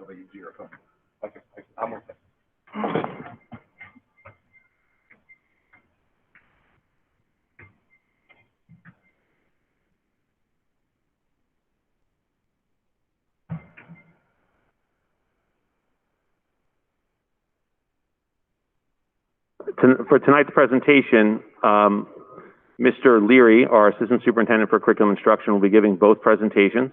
that'll be easier. Okay, I'm okay. For tonight's presentation, Mr. Leary, our Assistant Superintendent for Curriculum Instruction, will be giving both presentations.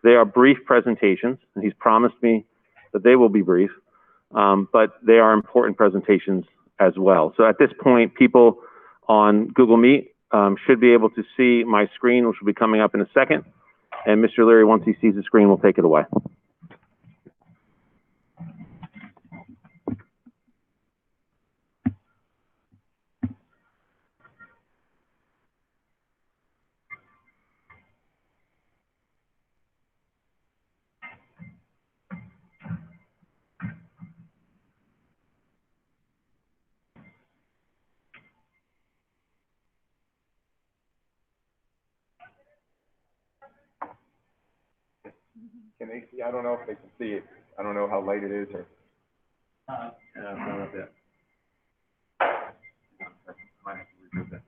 They are brief presentations, and he's promised me that they will be brief, but they are important presentations as well. So at this point, people on Google Meet should be able to see my screen, which will be coming up in a second. And Mr. Leary, once he sees the screen, will take it away. Can they see? I don't know if they can see it. I don't know how light it is or. Not up yet. Might have to remove that.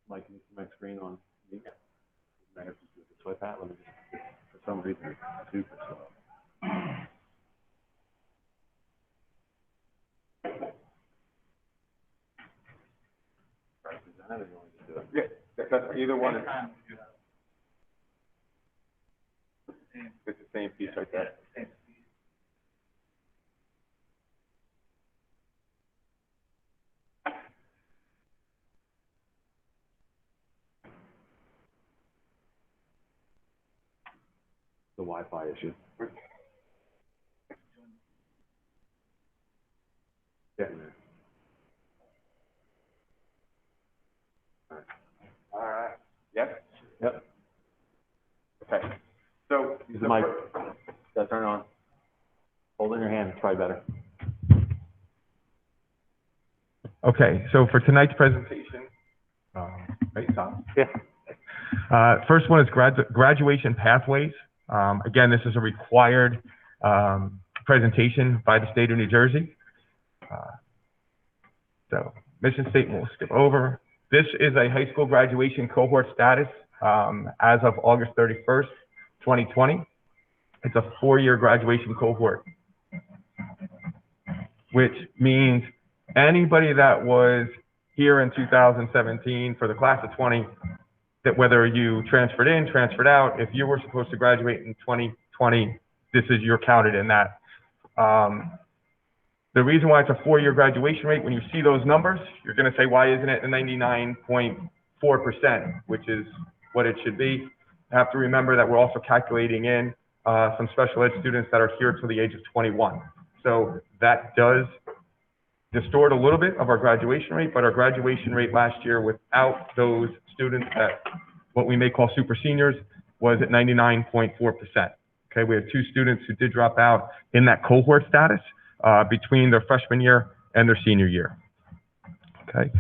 Mike, can you see my screen on? Yeah. I have to do the swipe out. Let me just, for some reason, it's super slow. Right, present it, or you want to do it? Yeah, that's either one. It's the same piece right there. The Wi-Fi issue. Yeah. All right. Yep. Yep. Okay. So Use the mic. Gotta turn it on. Hold it in your hand. It's probably better. Okay, so for tonight's presentation, right, Tom? Yeah. First one is graduation pathways. Again, this is a required presentation by the state of New Jersey. So mission statement we'll skip over. This is a high school graduation cohort status as of August 31st, 2020. It's a 4-year graduation cohort, which means anybody that was here in 2017 for the class of 20, that whether you transferred in, transferred out, if you were supposed to graduate in 2020, this is you're counted in that. The reason why it's a 4-year graduation rate, when you see those numbers, you're going to say, why isn't it a 99.4%, which is what it should be. You have to remember that we're also calculating in some special ed students that are here till the age of 21. So that does distort a little bit of our graduation rate, but our graduation rate last year without those students at what we may call super seniors was at 99.4%. Okay, we had 2 students who did drop out in that cohort status between their freshman year and their senior year. Okay,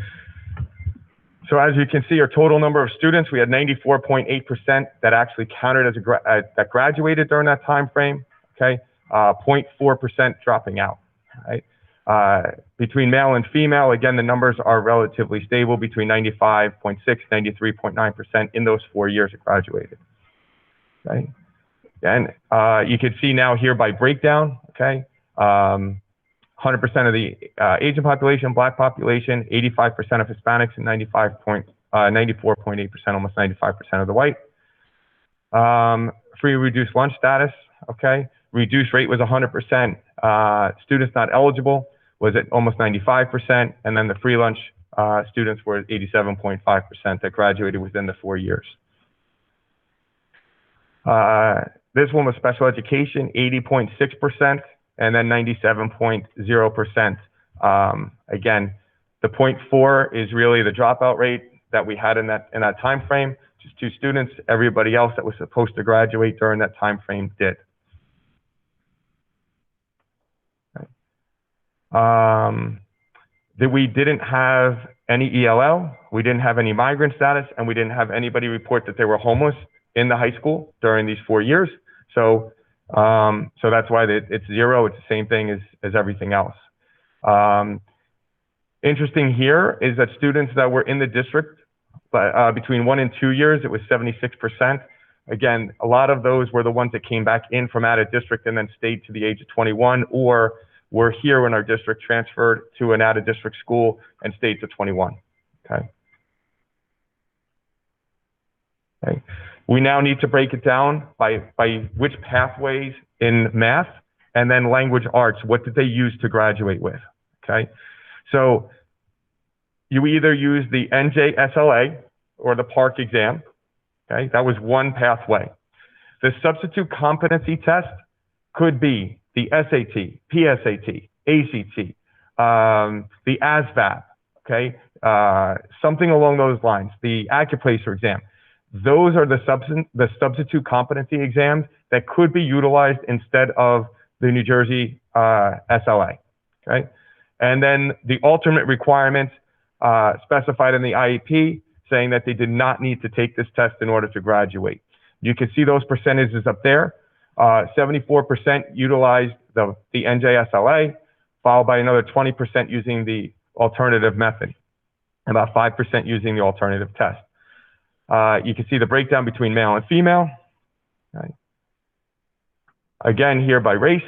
so as you can see, our total number of students, we had 94.8% that actually counted as that graduated during that time frame. Okay, 0.4% dropping out. Right. Between male and female, again, the numbers are relatively stable between 95.6, 93.9% in those 4 years it graduated. Okay. And you can see now here by breakdown, okay, 100% of the Asian population, Black population, 85% of Hispanics, and 94.8%, almost 95% of the white. Free reduced lunch status, okay. Reduced rate was 100%. Students not eligible was at almost 95%, and then the free lunch students were at 87.5% that graduated within the 4 years. This one was special education, 80.6%, and then 97.0%. Again, the 0.4 is really the dropout rate that we had in that time frame. Just 2 students. Everybody else that was supposed to graduate during that time frame did. That we didn't have any ELL, we didn't have any migrant status, and we didn't have anybody report that they were homeless in the high school during these 4 years. So that's why it's 0. It's the same thing as everything else. Interesting here is that students that were in the district between 1 and 2 years, it was 76%. Again, a lot of those were the ones that came back in from out of district and then stayed to the age of 21, or were here in our district, transferred to an out of district school and stayed to 21. Okay. Okay. We now need to break it down by which pathways in math, and then language arts. What did they use to graduate with? Okay. So you either use the NJSLA or the PARCC exam. Okay. That was one pathway. The substitute competency test could be the SAT, PSAT, ACT, the ASVAB, okay, something along those lines, the Accuplacer exam. Those are the substitute competency exams that could be utilized instead of the New Jersey SLA, okay? And then the alternate requirements specified in the IEP saying that they did not need to take this test in order to graduate. You can see those percentages up there. 74% utilized the NJSLA, followed by another 20% using the alternative method, about 5% using the alternative test. You can see the breakdown between male and female. Okay. Again, here by race.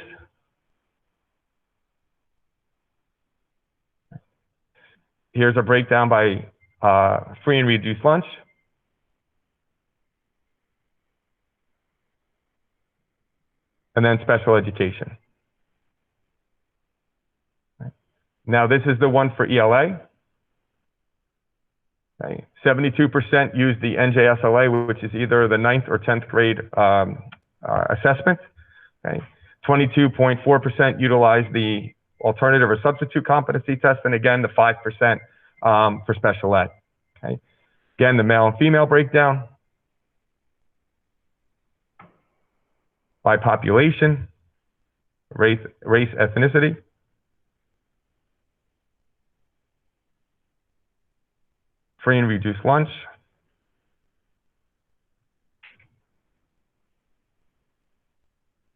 Here's a breakdown by free and reduced lunch. And then special education. Right. Now this is the one for ELA. Okay. 72% use the NJSLA, which is either the 9th or 10th grade assessment. Okay. 22.4% utilize the alternative or substitute competency test, and again, the 5% for special ed. Okay. Again, the male and female breakdown. By population, race, ethnicity. Free and reduced lunch.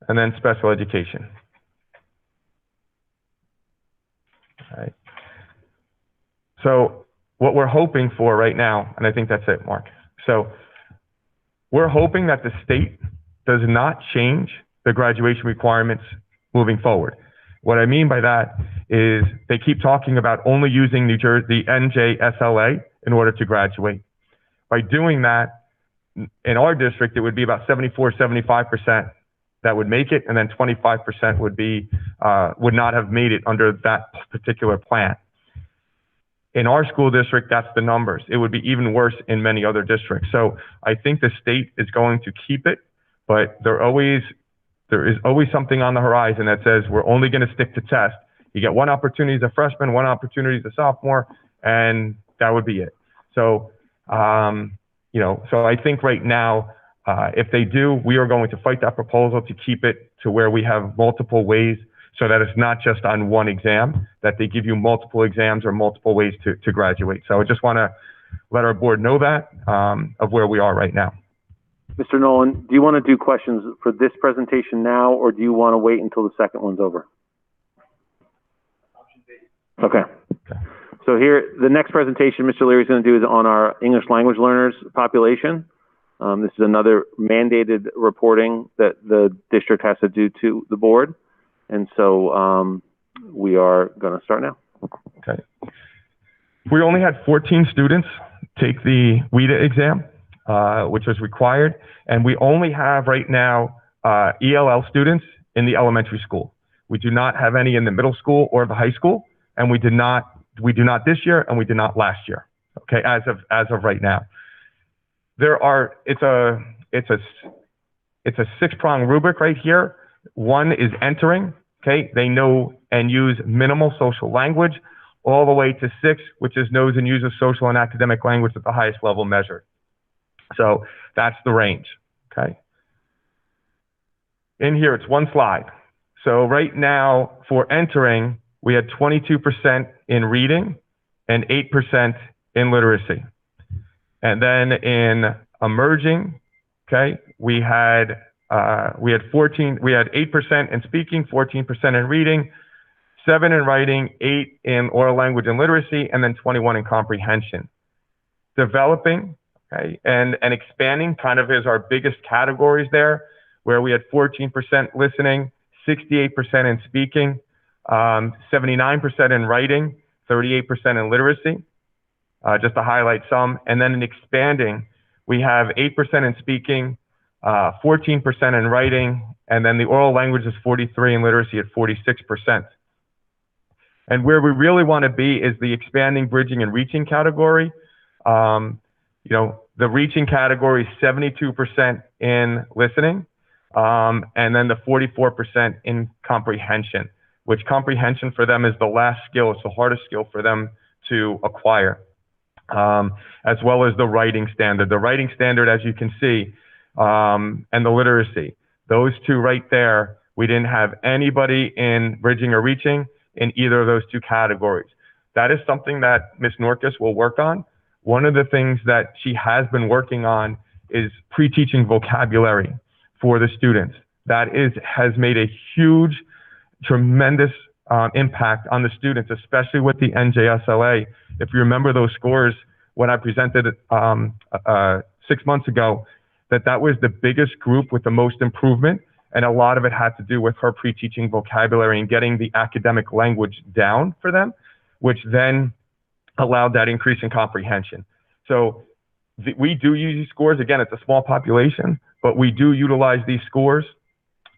And then special education. All right. So what we're hoping for right now, and I think that's it, Mark. So we're hoping that the state does not change the graduation requirements moving forward. What I mean by that is they keep talking about only using New Jersey, the NJSLA in order to graduate. By doing that, in our district, it would be about 74, 75% that would make it, and then 25% would not have made it under that particular plan. In our school district, that's the numbers. It would be even worse in many other districts. So I think the state is going to keep it, but there is always something on the horizon that says we're only going to stick to test. You get one opportunity as a freshman, one opportunity as a sophomore, and that would be it. So, so I think right now, if they do, we are going to fight that proposal to keep it to where we have multiple ways, so that it's not just on one exam, that they give you multiple exams or multiple ways to graduate. So I just want to let our board know that of where we are right now. Mr. Nolan, do you want to do questions for this presentation now, or do you want to wait until the second one's over? Okay. So here, the next presentation Mr. Leary is going to do is on our English language learners population. This is another mandated reporting that the district has to do to the board. And so we are going to start now. Okay. We only had 14 students take the WIDA exam, which was required. And we only have right now ELL students in the elementary school. We do not have any in the middle school or the high school. And we do not this year, and we did not last year. Okay, as of right now. It's a 6-prong rubric right here. One is entering. Okay, they know and use minimal social language, all the way to 6, which is knows and uses social and academic language at the highest level measured. So that's the range. Okay. In here, it's one slide. So right now, for entering, we had 22% in reading and 8% in literacy. And then in emerging, okay, we had 8% in speaking, 14% in reading, 7 in writing, 8 in oral language and literacy, and then 21 in comprehension. Developing, okay, and expanding kind of is our biggest categories there, where we had 14% listening, 68% in speaking, 79% in writing, 38% in literacy, just to highlight some. And then in expanding, we have 8% in speaking, 14% in writing, and then the oral language is 43% and literacy at 46%. And where we really want to be is the expanding, bridging, and reaching category. The reaching category is 72% in listening, and then the 44% in comprehension, which comprehension for them is the last skill. It's the hardest skill for them to acquire, as well as the writing standard. The writing standard, as you can see, and the literacy. Those two right there, we didn't have anybody in bridging or reaching in either of those two categories. That is something that Ms. Norkus will work on. One of the things that she has been working on is pre-teaching vocabulary for the students. That has made a huge, tremendous impact on the students, especially with the NJSLA. If you remember those scores when I presented 6 months ago, that was the biggest group with the most improvement, and a lot of it had to do with her pre-teaching vocabulary and getting the academic language down for them, which then allowed that increase in comprehension. So we do use these scores. Again, it's a small population, but we do utilize these scores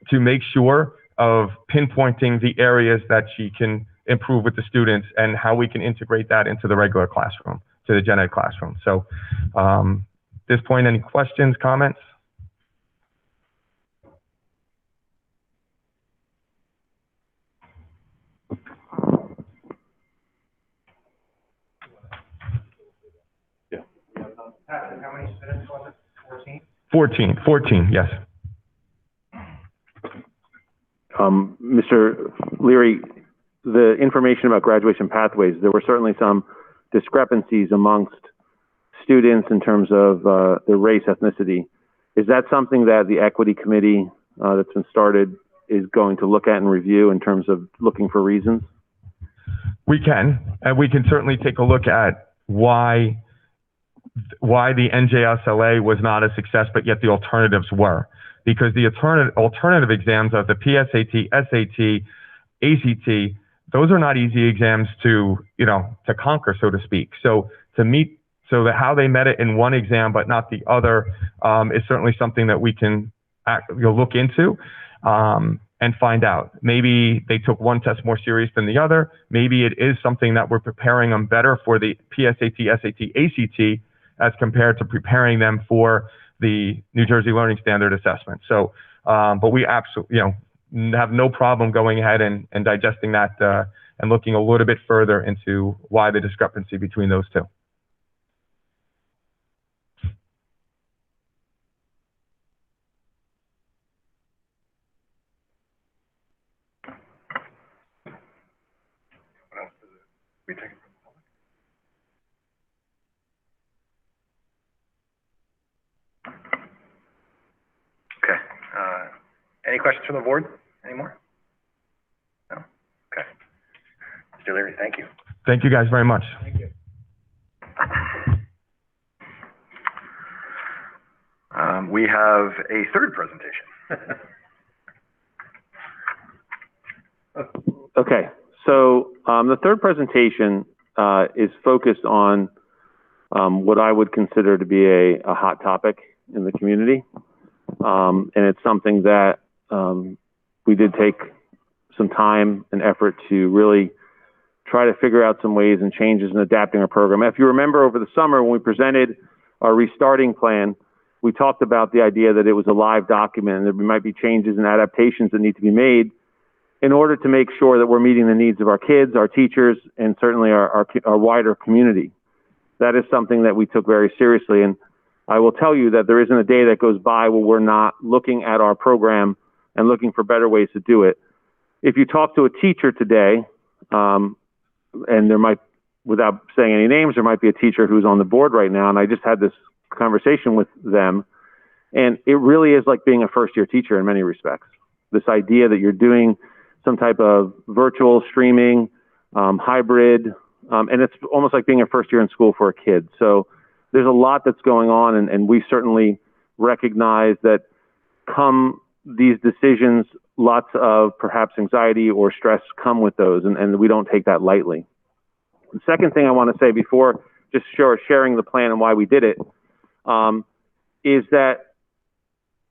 to make sure of pinpointing the areas that she can improve with the students and how we can integrate that into the regular classroom, to the gen ed classroom. So at this point, any questions, comments? Yeah. How many students was it? 14? 14, yes. Mr. Leary, the information about graduation pathways, there were certainly some discrepancies amongst students in terms of their race, ethnicity. Is that something that the equity committee that's been started is going to look at and review in terms of looking for reasons? We can, and we can certainly take a look at why the NJSLA was not a success, but yet the alternatives were. Because the alternative exams of the PSAT, SAT, ACT, those are not easy exams to conquer, so to speak. So that how they met it in one exam but not the other is certainly something that we can look into and find out. Maybe they took one test more serious than the other. Maybe it is something that we're preparing them better for the PSAT, SAT, ACT as compared to preparing them for the New Jersey Learning Standard Assessment. So, but we absolutely, have no problem going ahead and digesting that and looking a little bit further into why the discrepancy between those two. What else is it? We take it from the public? Okay. Any questions from the board anymore? No? Okay. Mr. Leary, thank you. Thank you guys very much. Thank you. We have a third presentation. Okay, so the third presentation is focused on what I would consider to be a hot topic in the community. And it's something that we did take some time and effort to really try to figure out some ways and changes in adapting our program. If you remember over the summer when we presented our restarting plan, we talked about the idea that it was a live document and there might be changes and adaptations that need to be made in order to make sure that we're meeting the needs of our kids, our teachers, and certainly our wider community. That is something that we took very seriously. And I will tell you that there isn't a day that goes by where we're not looking at our program and looking for better ways to do it. If you talk to a teacher today, and there might, without saying any names, there might be a teacher who's on the board right now, and I just had this conversation with them, and it really is like being a first-year teacher in many respects. This idea that you're doing some type of virtual streaming, hybrid, and it's almost like being a first year in school for a kid. So there's a lot that's going on, and we certainly recognize that come these decisions, lots of perhaps anxiety or stress come with those, and we don't take that lightly. The second thing I want to say before just sharing the plan and why we did it, is that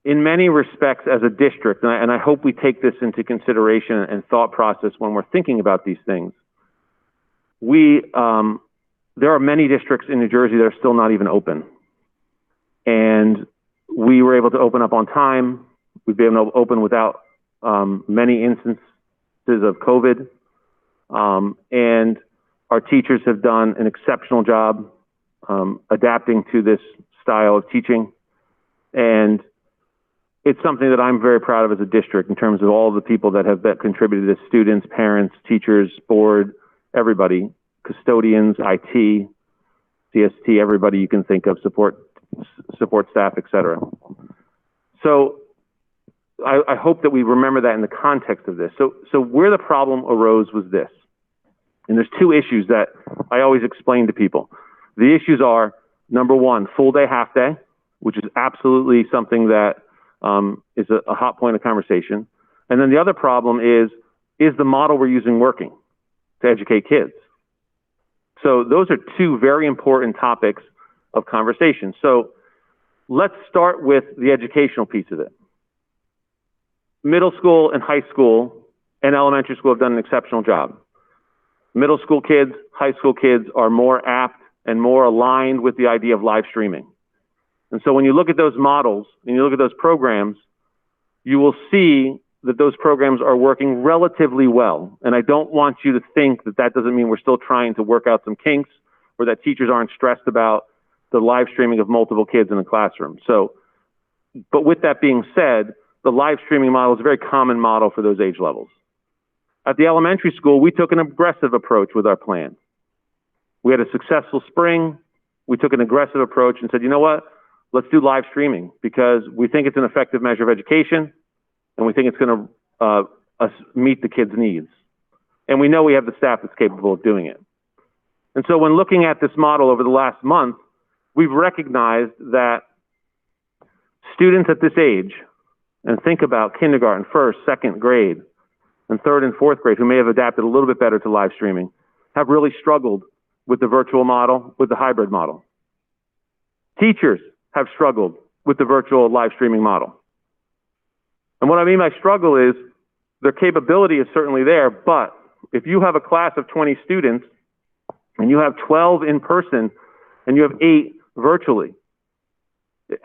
in many respects as a district, and I hope we take this into consideration and thought process when we're thinking about these things, there are many districts in New Jersey that are still not even open. And we were able to open up on time. We've been able to open without many instances of COVID. And our teachers have done an exceptional job adapting to this style of teaching. And it's something that I'm very proud of as a district in terms of all the people that have contributed to this: students, parents, teachers, board, everybody, custodians, IT, CST, everybody you can think of, support staff, et cetera. So I hope that we remember that in the context of this. So where the problem arose was this, and there's two issues that I always explain to people. The issues are, number one, full day, half day, which is absolutely something that is a hot point of conversation. And then the other problem is the model we're using working to educate kids? So those are two very important topics of conversation. So let's start with the educational piece of it. Middle school and high school and elementary school have done an exceptional job. Middle school kids, high school kids are more apt and more aligned with the idea of live streaming. And so when you look at those models and you look at those programs, you will see that those programs are working relatively well. And I don't want you to think that that doesn't mean we're still trying to work out some kinks or that teachers aren't stressed about the live streaming of multiple kids in a classroom. So, but with that being said, the live streaming model is a very common model for those age levels. At the elementary school, we took an aggressive approach with our plan. We had a successful spring. We took an aggressive approach and said, you know what? Let's do live streaming because we think it's an effective measure of education and we think it's going to meet the kids' needs. And we know we have the staff that's capable of doing it. And so when looking at this model over the last month, we've recognized that students at this age, and think about kindergarten, first, second grade, and third and fourth grade, who may have adapted a little bit better to live streaming, have really struggled with the virtual model, with the hybrid model. Teachers have struggled with the virtual live streaming model. And what I mean by struggle is their capability is certainly there, but if you have a class of 20 students and you have 12 in person and you have 8 virtually,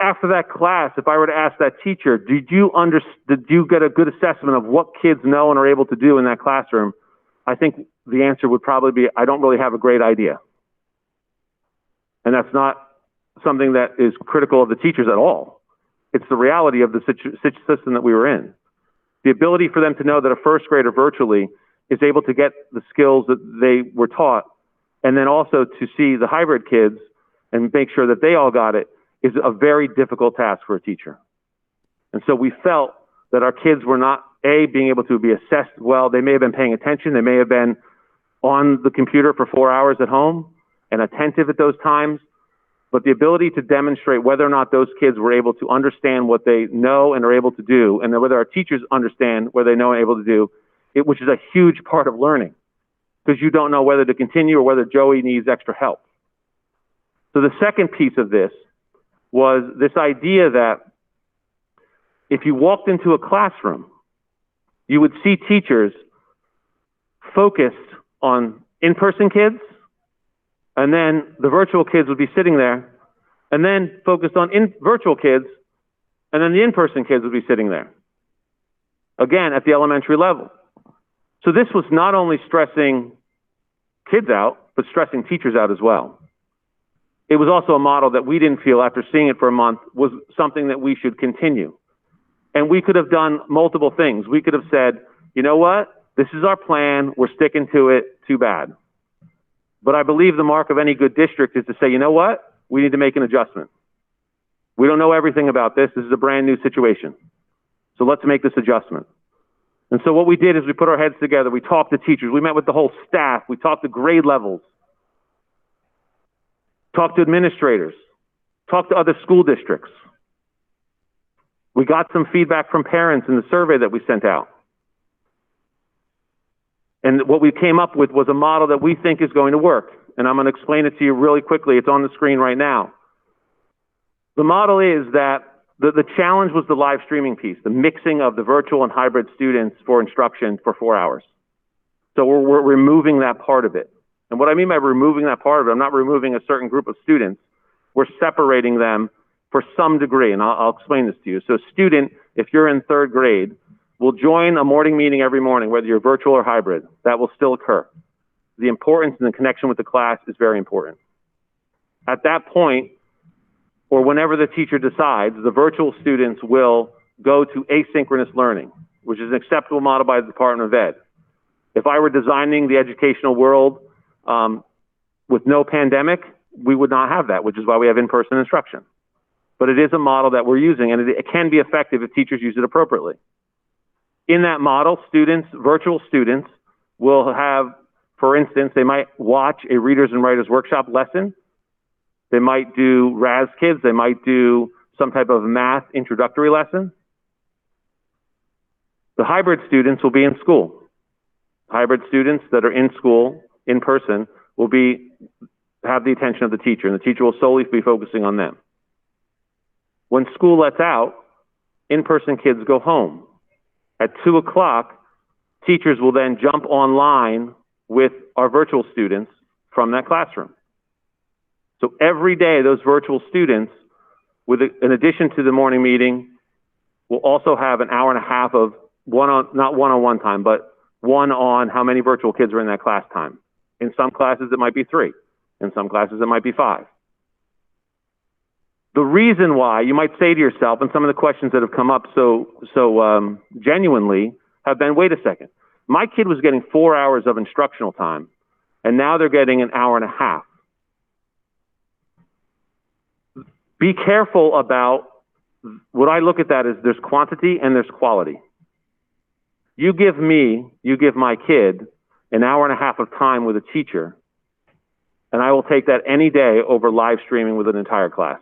after that class, if I were to ask that teacher, did you get a good assessment of what kids know and are able to do in that classroom? I think the answer would probably be, I don't really have a great idea. And that's not something that is critical of the teachers at all. It's the reality of the system that we were in. The ability for them to know that a first grader virtually is able to get the skills that they were taught, and then also to see the hybrid kids and make sure that they all got it, is a very difficult task for a teacher. And so we felt that our kids were not, being able to be assessed well. They may have been paying attention. They may have been on the computer for 4 hours at home and attentive at those times, but the ability to demonstrate whether or not those kids were able to understand what they know and are able to do, and then whether our teachers understand what they know and are able to do, which is a huge part of learning, because you don't know whether to continue or whether Joey needs extra help. So the second piece of this was this idea that if you walked into a classroom, you would see teachers focused on in-person kids, and then the virtual kids would be sitting there, and then focused on virtual kids, and then the in-person kids would be sitting there. Again, at the elementary level. So this was not only stressing kids out, but stressing teachers out as well. It was also a model that we didn't feel, after seeing it for a month, was something that we should continue. And we could have done multiple things. We could have said, you know what? This is our plan. We're sticking to it. Too bad. But I believe the mark of any good district is to say, you know what? We need to make an adjustment. We don't know everything about this. This is a brand new situation. So let's make this adjustment. And so what we did is we put our heads together. We talked to teachers. We met with the whole staff. We talked to grade levels. Talked to administrators. Talked to other school districts. We got some feedback from parents in the survey that we sent out. And what we came up with was a model that we think is going to work. And I'm going to explain it to you really quickly. It's on the screen right now. The model is that the challenge was the live streaming piece, the mixing of the virtual and hybrid students for instruction for 4 hours. So we're removing that part of it. And what I mean by removing that part of it, I'm not removing a certain group of students. We're separating them for some degree, and I'll explain this to you. So a student, if you're in 3rd grade, will join a morning meeting every morning, whether you're virtual or hybrid. That will still occur. The importance and the connection with the class is very important. At that point, or whenever the teacher decides, the virtual students will go to asynchronous learning, which is an acceptable model by the Department of Ed. If I were designing the educational world with no pandemic, we would not have that, which is why we have in-person instruction. But it is a model that we're using, and it can be effective if teachers use it appropriately. In that model, students, virtual students, will have, for instance, they might watch a Readers and Writers Workshop lesson. They might do RAS Kids. They might do some type of math introductory lesson. The hybrid students will be in school. Hybrid students that are in school, in person, will have the attention of the teacher, and the teacher will solely be focusing on them. When school lets out, in-person kids go home. At 2 o'clock, teachers will then jump online with our virtual students from that classroom. So every day, those virtual students, in addition to the morning meeting, will also have an hour and a half of not one-on-one time, but one on how many virtual kids are in that class time. In some classes, it might be 3. In some classes, it might be 5. The reason why, you might say to yourself, and some of the questions that have come up so genuinely have been, wait a second, my kid was getting 4 hours of instructional time, and now they're getting an hour and a half. Be careful about, what I look at that is there's quantity and there's quality. You give my kid an hour and a half of time with a teacher, and I will take that any day over live streaming with an entire class.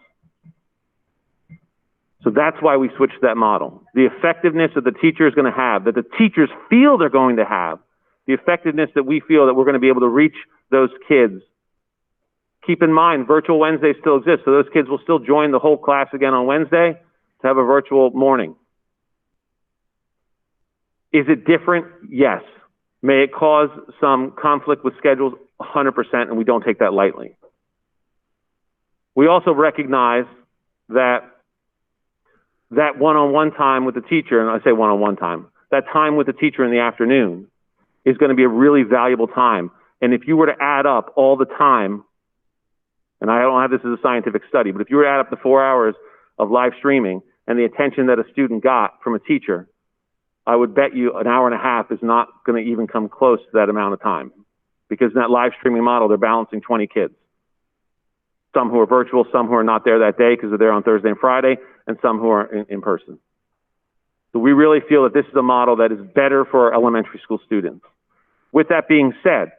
So that's why we switched to that model. The effectiveness that the teacher is going to have, that the teachers feel they're going to have, the effectiveness that we feel that we're going to be able to reach those kids. Keep in mind, virtual Wednesday still exists, so those kids will still join the whole class again on Wednesday to have a virtual morning. Is it different? Yes. May it cause some conflict with schedules? 100%, and we don't take that lightly. We also recognize that one-on-one time with the teacher, and I say one-on-one time, that time with the teacher in the afternoon is going to be a really valuable time. And if you were to add up all the time, and I don't have this as a scientific study, but if you were to add up the 4 hours of live streaming and the attention that a student got from a teacher, I would bet you an hour and a half is not going to even come close to that amount of time. Because in that live streaming model, they're balancing 20 kids. Some who are virtual, some who are not there that day because they're there on Thursday and Friday, and some who are in person. So we really feel that this is a model that is better for our elementary school students. With that being said,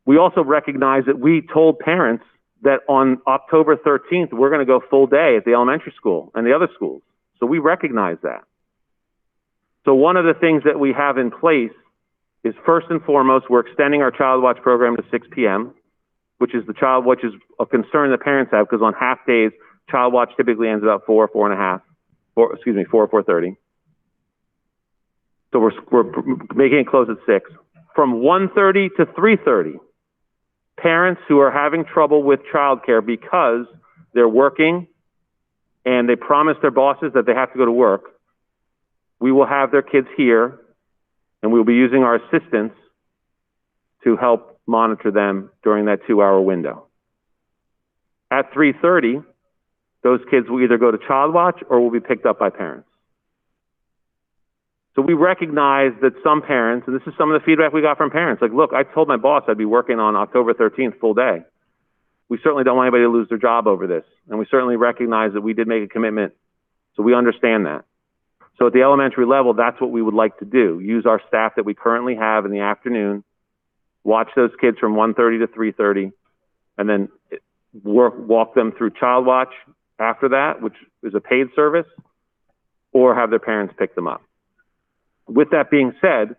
We also recognize that we told parents that on October 13th, we're going to go full day at the elementary school and the other schools. So we recognize that. So one of the things that we have in place is, first and foremost, we're extending our Child Watch program to 6 p.m., which is a concern that parents have, because on half days, Child Watch typically ends about 4:30. So we're making it close at 6. From 1:30 to 3:30, parents who are having trouble with childcare because they're working and they promise their bosses that they have to go to work, we will have their kids here, and we'll be using our assistants to help monitor them during that 2-hour window. At 3:30, those kids will either go to Child Watch or will be picked up by parents. So we recognize that some parents, and this is some of the feedback we got from parents, like, look, I told my boss I'd be working on October 13th full day. We certainly don't want anybody to lose their job over this. And we certainly recognize that we did make a commitment. So we understand that. So at the elementary level, that's what we would like to do. Use our staff that we currently have in the afternoon, watch those kids from 1:30 to 3:30, and then walk them through Child Watch after that, which is a paid service, or have their parents pick them up. With that being said,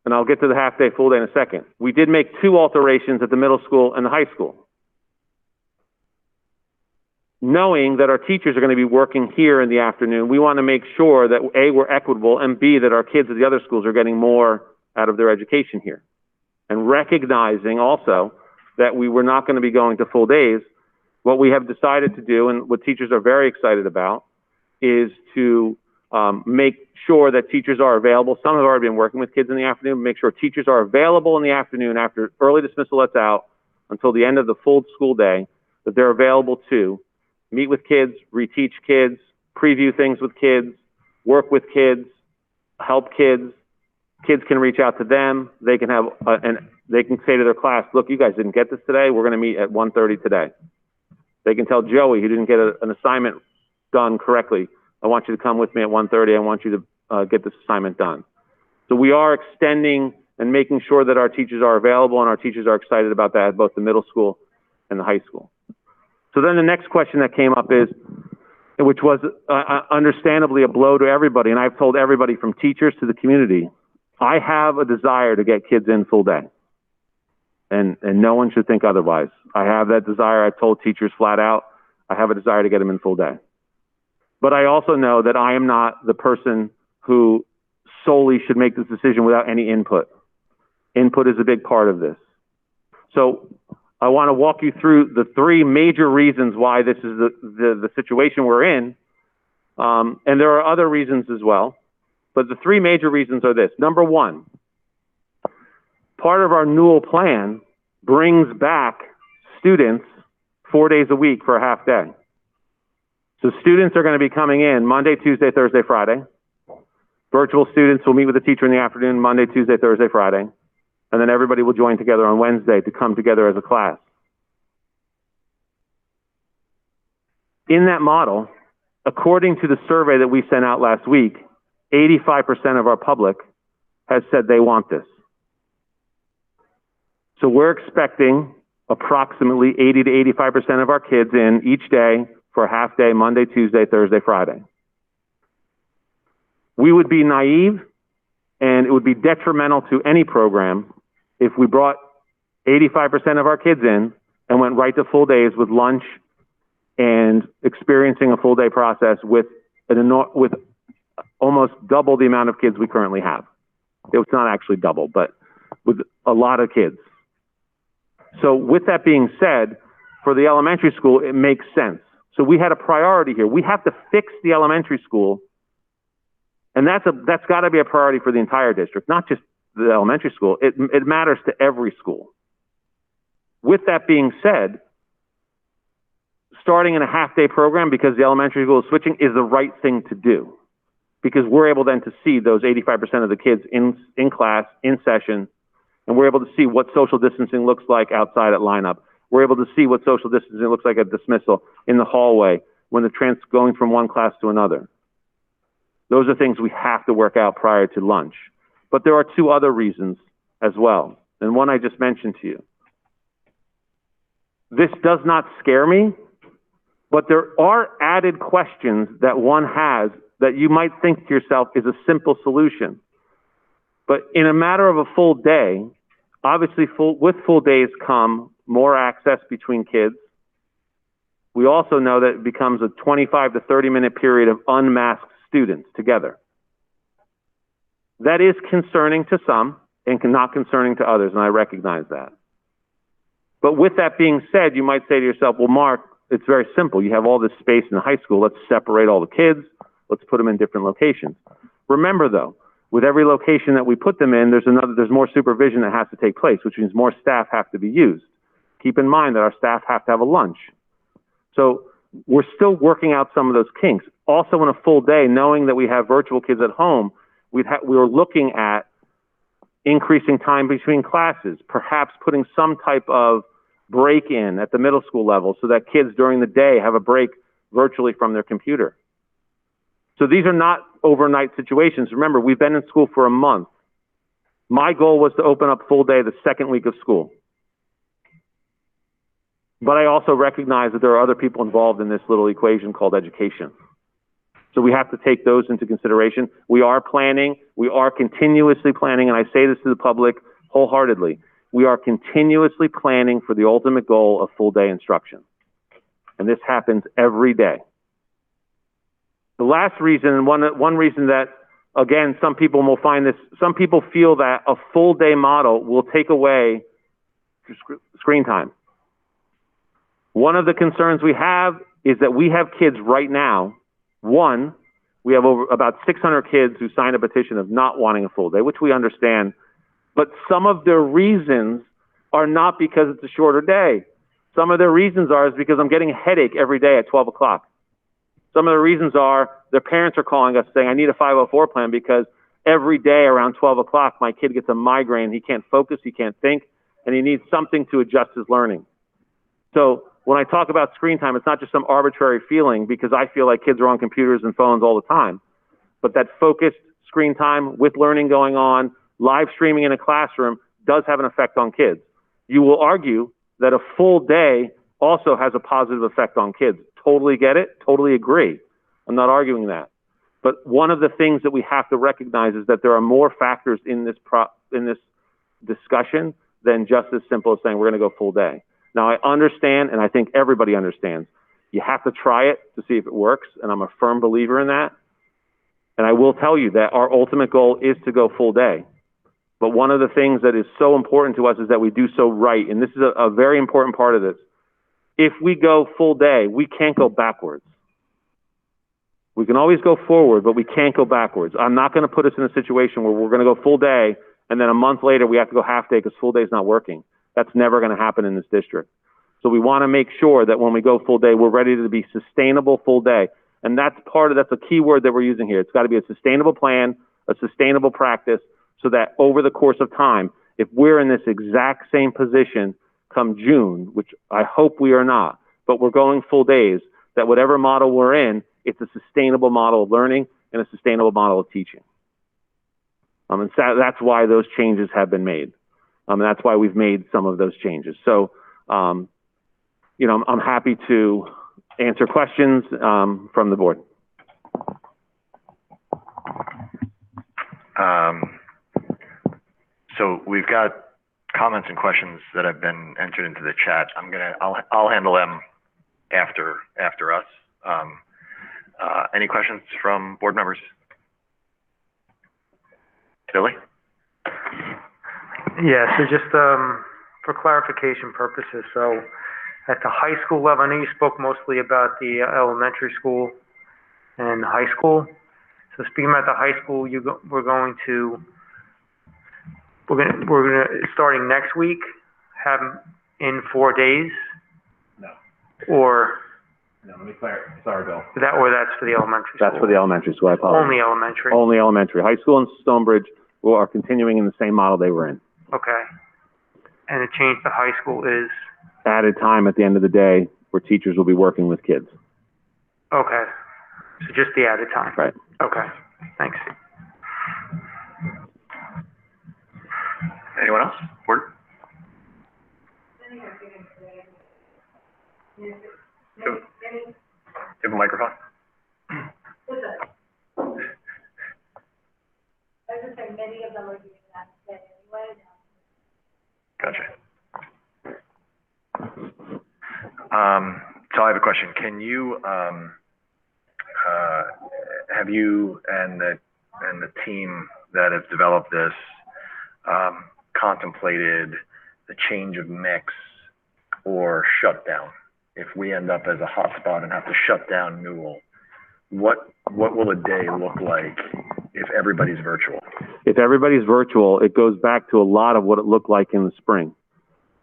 and I'll get to the half-day, full day in a second, we did make 2 alterations at the middle school and the high school. Knowing that our teachers are going to be working here in the afternoon, we want to make sure that A, we're equitable, and B, that our kids at the other schools are getting more out of their education here. And recognizing also that we were not going to be going to full days, what we have decided to do, and what teachers are very excited about, is to make sure that teachers are available. Some have already been working with kids in the afternoon. Make sure teachers are available in the afternoon after early dismissal lets out until the end of the full school day, that they're available to meet with kids, reteach kids, preview things with kids, work with kids, help kids. Kids can reach out to them. They can have, and they can say to their class, look, you guys didn't get this today. We're going to meet at 1:30 today. They can tell Joey, who didn't get an assignment done correctly, I want you to come with me at 1:30. I want you to get this assignment done. So we are extending and making sure that our teachers are available, and our teachers are excited about that at both the middle school and the high school. So then the next question that came up is, which was understandably a blow to everybody, and I've told everybody from teachers to the community, I have a desire to get kids in full day. And no one should think otherwise. I have that desire. I've told teachers flat out, I have a desire to get them in full day. But I also know that I am not the person who solely should make this decision without any input. Input is a big part of this. So I want to walk you through the 3 major reasons why this is the situation we're in. And there are other reasons as well. But the 3 major reasons are this. Number 1, part of our Newell plan brings back students 4 days a week for a half day. So students are going to be coming in Monday, Tuesday, Thursday, Friday. Virtual students will meet with the teacher in the afternoon, Monday, Tuesday, Thursday, Friday. And then everybody will join together on Wednesday to come together as a class. In that model, according to the survey that we sent out last week, 85% of our public has said they want this. So we're expecting approximately 80 to 85% of our kids in each day for a half day, Monday, Tuesday, Thursday, Friday. We would be naive, and it would be detrimental to any program if we brought 85% of our kids in and went right to full days with lunch and experiencing a full day process with almost double the amount of kids we currently have. It's not actually double, but with a lot of kids. So with that being said, for the elementary school, it makes sense. So we had a priority here. We have to fix the elementary school, and that's got to be a priority for the entire district, not just the elementary school. It matters to every school. With that being said, starting in a half-day program because the elementary school is switching is the right thing to do, because we're able then to see those 85% of the kids in class, in session, and we're able to see what social distancing looks like outside at lineup. We're able to see what social distancing looks like at dismissal, in the hallway, when the going from one class to another. Those are things we have to work out prior to lunch. But there are 2 other reasons as well. and one I just mentioned to you. This does not scare me, but there are added questions that one has that you might think to yourself is a simple solution. But in a matter of a full day, obviously with full days come more access between kids. We also know that it becomes a 25 to 30-minute period of unmasked students together. That is concerning to some and not concerning to others, and I recognize that. But with that being said, you might say to yourself, well, Mark, it's very simple. You have all this space in the high school. Let's separate all the kids. Let's put them in different locations. Remember, though, with every location that we put them in, there's more supervision that has to take place, which means more staff have to be used. Keep in mind that our staff have to have a lunch. So we're still working out some of those kinks. Also, in a full day, knowing that we have virtual kids at home, we were looking at increasing time between classes, perhaps putting some type of break in at the middle school level so that kids during the day have a break virtually from their computer. So these are not overnight situations. Remember, we've been in school for a month. My goal was to open up full day the second week of school. But I also recognize that there are other people involved in this little equation called education. So we have to take those into consideration. We are planning, we are continuously planning, and I say this to the public wholeheartedly. We are continuously planning for the ultimate goal of full day instruction. And this happens every day. The last reason, and one reason that, again, some people will find this, some people feel that a full day model will take away screen time. One of the concerns we have is that we have kids right now. One, we have about 600 kids who signed a petition of not wanting a full day, which we understand. But some of their reasons are not because it's a shorter day. Some of their reasons are is because I'm getting a headache every day at 12 o'clock. Some of the reasons are their parents are calling us saying, I need a 504 plan because every day around 12 o'clock, my kid gets a migraine. He can't focus, he can't think, and he needs something to adjust his learning. So when I talk about screen time, it's not just some arbitrary feeling because I feel like kids are on computers and phones all the time, but that focused screen time with learning going on, live streaming in a classroom does have an effect on kids. You will argue that a full day also has a positive effect on kids. Totally get it, totally agree. I'm not arguing that. But one of the things that we have to recognize is that there are more factors in this discussion than just as simple as saying we're going to go full day. Now, I understand, and I think everybody understands, you have to try it to see if it works, and I'm a firm believer in that. And I will tell you that our ultimate goal is to go full day. But one of the things that is so important to us is that we do so right, and this is a very important part of this. If we go full day, we can't go backwards. We can always go forward, but we can't go backwards. I'm not going to put us in a situation where we're going to go full day, and then a month later we have to go half day because full day is not working. That's never going to happen in this district. So we want to make sure that when we go full day, we're ready to be sustainable full day. And that's a key word that we're using here. It's got to be a sustainable plan, a sustainable practice, so that over the course of time, if we're in this exact same position come June, which I hope we are not, but we're going full days, that whatever model we're in, it's a sustainable model of learning and a sustainable model of teaching. And so that's why those changes have been made. And that's why we've made some of those changes. So, you know, I'm happy to answer questions from the board. So we've got comments and questions that have been entered into the chat. I'll handle them after us. Any questions from board members? Billy? Yeah, so just for clarification purposes, so at the high school level, I know you spoke mostly about the elementary school and high school. So speaking about the high school, we're going to starting next week have them in 4 days. No. Or no, let me clarify. Sorry, Bill. That's for the elementary school. That's for the elementary school. I apologize. Only elementary. Only elementary. High school and Stonebridge are continuing in the same model they were in. Okay. And the change to high school is? Added time at the end of the day where teachers will be working with kids. Okay. So just the added time. Right. Okay. Thanks. Anyone else? Board? Do you have a microphone? Gotcha. So I have a question. Can you, have you and the team that has developed this contemplated the change of mix or shutdown? If we end up as a hotspot and have to shut down Newell, what will a day look like if everybody's virtual? If everybody's virtual, it goes back to a lot of what it looked like in the spring.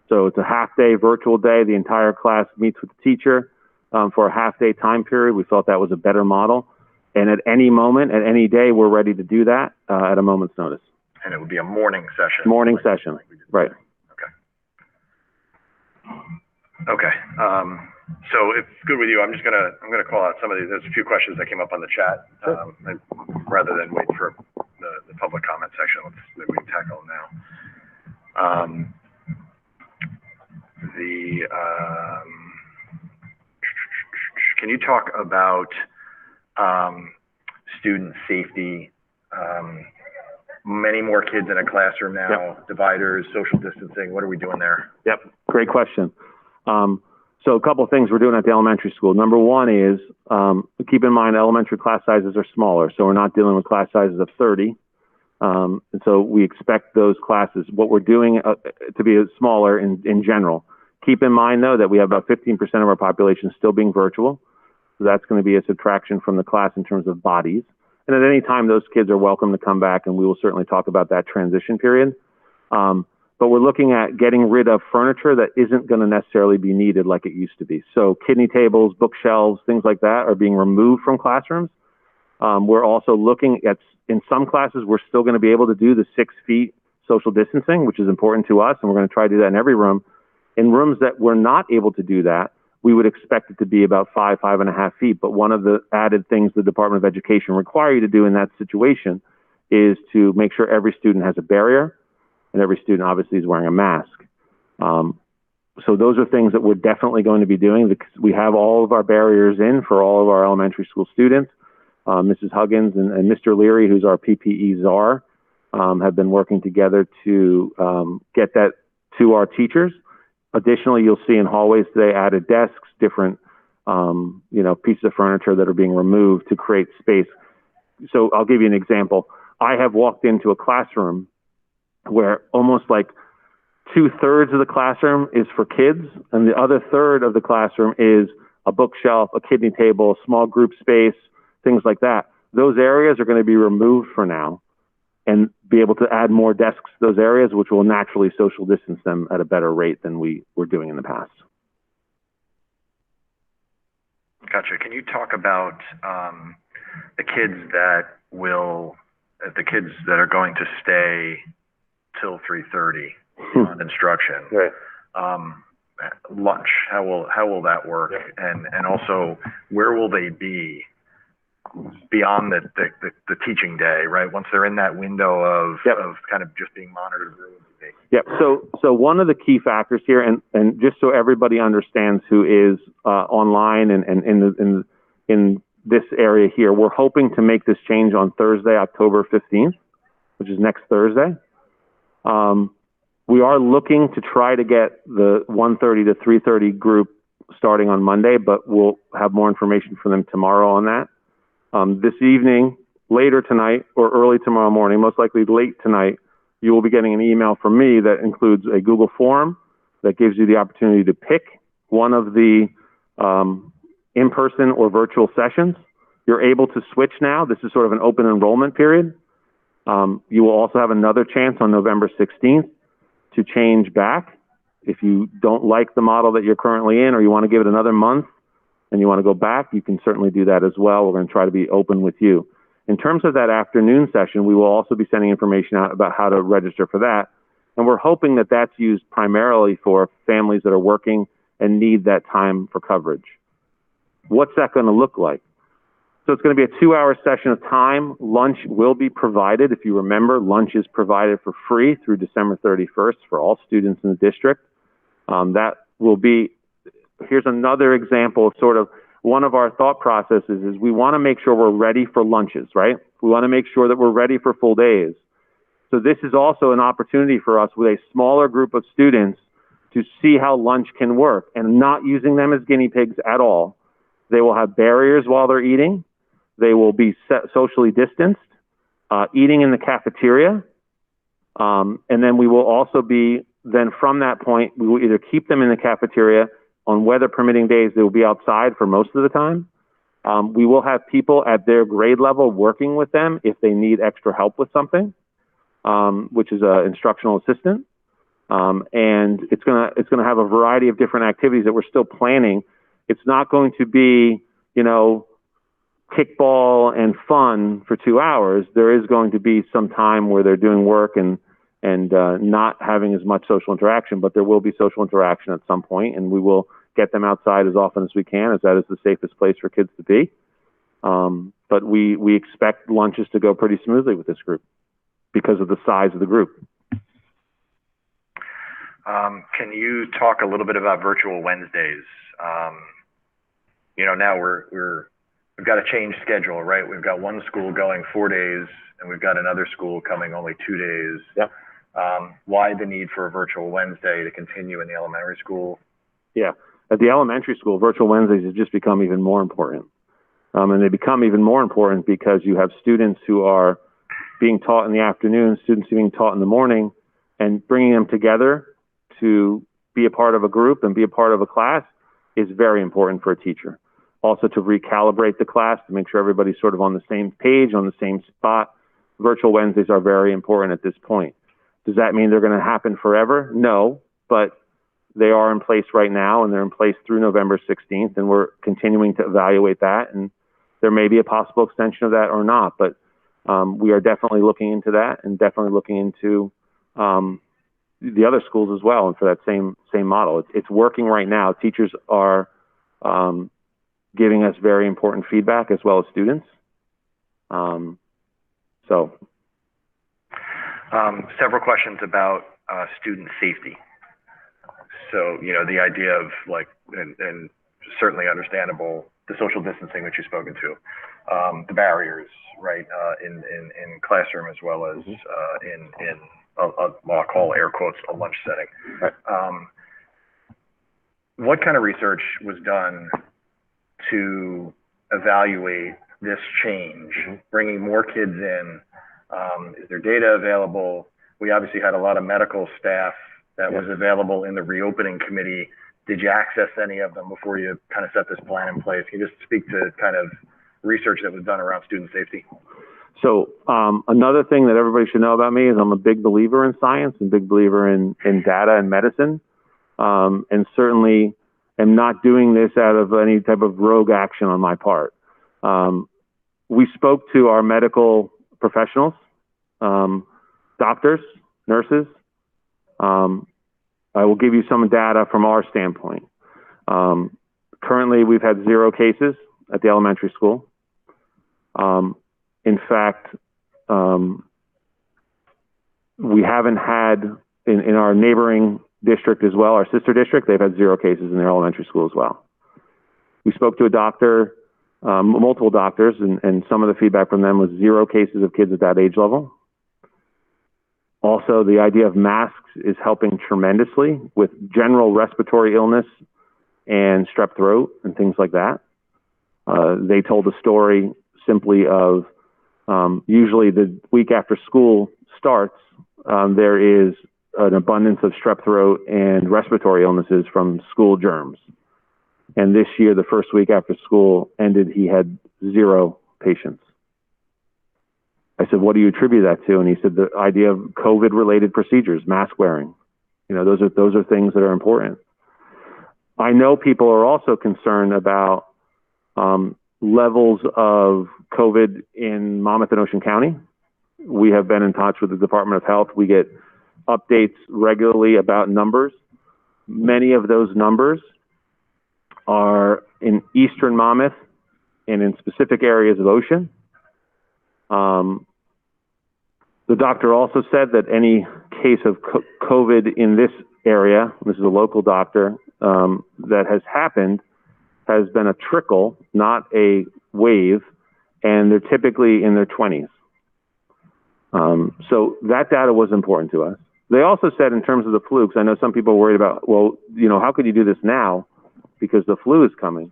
So it's a half-day virtual day. The entire class meets with the teacher for a half-day time period. We felt that was a better model. And at any moment, at any day, we're ready to do that at a moment's notice. And it would be a morning session. Morning session, right. Okay. So if it's good with you, I'm gonna call out some of these. There's a few questions that came up on the chat. And rather than wait for the public comment section, maybe we can tackle them now. Can you talk about student safety? Many more kids in a classroom now, yep. Dividers, social distancing. What are we doing there? Yep, great question. So a couple of things we're doing at the elementary school. Number one is, keep in mind elementary class sizes are smaller, so we're not dealing with class sizes of 30. And so we expect those classes, what we're doing to be smaller in general. Keep in mind, though, that we have about 15% of our population still being virtual. So that's going to be a subtraction from the class in terms of bodies. And at any time, those kids are welcome to come back, and we will certainly talk about that transition period. But we're looking at getting rid of furniture that isn't going to necessarily be needed like it used to be. So kidney tables, bookshelves, things like that are being removed from classrooms. We're also looking at, in some classes, we're still going to be able to do the 6 feet social distancing, which is important to us, and we're going to try to do that in every room. In rooms that we're not able to do that, we would expect it to be about 5.5 feet. But one of the added things the Department of Education require you to do in that situation is to make sure every student has a barrier, and every student obviously is wearing a mask. So those are things that we're definitely going to be doing. We have all of our barriers in for all of our elementary school students. Mrs. Huggins and Mr. Leary, who's our PPE czar, have been working together to get that to our teachers. Additionally, you'll see in hallways today added desks, different pieces of furniture that are being removed to create space. So I'll give you an example. I have walked into a classroom where almost like 2/3 of the classroom is for kids, and the other third of the classroom is a bookshelf, a kidney table, a small group space, things like that. Those areas are going to be removed for now and be able to add more desks to those areas, which will naturally social distance them at a better rate than we were doing in the past. Gotcha. Can you talk about the kids that are going to stay till 3:30 on instruction? Right. Lunch, how will that work? Yep. And also, where will they be beyond the teaching day, right? Once they're in that window of kind of just being monitored. Yep. So one of the key factors here, and just so everybody understands who is online and in this area here, we're hoping to make this change on Thursday, October 15th, which is next Thursday. We are looking to try to get the 1:30 to 3:30 group starting on Monday, but we'll have more information for them tomorrow on that. This evening, later tonight, or early tomorrow morning, most likely late tonight, you will be getting an email from me that includes a Google form that gives you the opportunity to pick one of the in-person or virtual sessions. You're able to switch now. This is sort of an open enrollment period. You will also have another chance on November 16th to change back. If you don't like the model that you're currently in, or you want to give it another month and you want to go back, you can certainly do that as well. We're going to try to be open with you. In terms of that afternoon session, we will also be sending information out about how to register for that. And we're hoping that that's used primarily for families that are working and need that time for coverage. What's that going to look like? So it's going to be a 2-hour session of time. Lunch will be provided. If you remember, lunch is provided for free through December 31st for all students in the district. That will be here's another example of sort of one of our thought processes is we want to make sure we're ready for lunches, right? We want to make sure that we're ready for full days. So this is also an opportunity for us with a smaller group of students to see how lunch can work and not using them as guinea pigs at all. They will have barriers while they're eating. They will be socially distanced, eating in the cafeteria. And then we will also be, then from that point, we will either keep them in the cafeteria. On weather permitting days, they will be outside for most of the time. We will have people at their grade level working with them if they need extra help with something, which is an instructional assistant. And it's gonna have a variety of different activities that we're still planning. It's not going to be, you know, kickball and fun for 2 hours. There is going to be some time where they're doing work and not having as much social interaction, but there will be social interaction at some point, and we will get them outside as often as we can, as that is the safest place for kids to be. But we expect lunches to go pretty smoothly with this group because of the size of the group. Can you talk a little bit about virtual Wednesdays? You know, now we've got a changed schedule, right? We've got one school going 4 days, and we've got another school coming only 2 days. Yep. Why the need for a virtual Wednesday to continue in the elementary school? Yeah, at the elementary school, virtual Wednesdays have just become even more important. And they become even more important because you have students who are being taught in the afternoon, students being taught in the morning, and bringing them together to be a part of a group and be a part of a class is very important for a teacher. Also to recalibrate the class, to make sure everybody's sort of on the same page, on the same spot. Virtual Wednesdays are very important at this point. Does that mean they're going to happen forever? No, but they are in place right now, and they're in place through November 16th, and we're continuing to evaluate that, and there may be a possible extension of that or not, but we are definitely looking into that and definitely looking into the other schools as well, and for that same model. It's working right now. Teachers are giving us very important feedback as well as students. Several questions about student safety. So, you know, the idea of like, and certainly understandable, the social distancing which you've spoken to, the barriers, right, in classroom as well as in I'll call air quotes a lunch setting. Right. What kind of research was done to evaluate this change, bringing more kids in? Is there data available? We obviously had a lot of medical staff that was available in the reopening committee. Did you access any of them before you kind of set this plan in place? Can you just speak to kind of research that was done around student safety? So another thing that everybody should know about me is I'm a big believer in science and big believer in data and medicine, and certainly am not doing this out of any type of rogue action on my part. We spoke to our medical professionals, doctors, nurses. I will give you some data from our standpoint. Currently, we've had 0 cases at the elementary school. In fact, we haven't had, in our neighboring district as well, our sister district, they've had 0 cases in their elementary school as well. We spoke to a doctor, multiple doctors, and some of the feedback from them was 0 cases of kids at that age level. Also, the idea of masks is helping tremendously with general respiratory illness and strep throat and things like that. They told a story simply of usually the week after school starts, there is an abundance of strep throat and respiratory illnesses from school germs. And this year, the first week after school ended, he had 0 patients. I said, what do you attribute that to? And he said, the idea of COVID-related procedures, mask wearing. You know, those are things that are important. I know people are also concerned about levels of COVID in Monmouth and Ocean County. We have been in touch with the Department of Health. We get updates regularly about numbers. Many of those numbers are in eastern Monmouth and in specific areas of Ocean. The doctor also said that any case of COVID in this area, this is a local doctor, that has happened has been a trickle, not a wave, and they're typically in their 20s. So that data was important to us. They also said in terms of the flu, because I know some people are worried about, well, you know, how could you do this now because the flu is coming?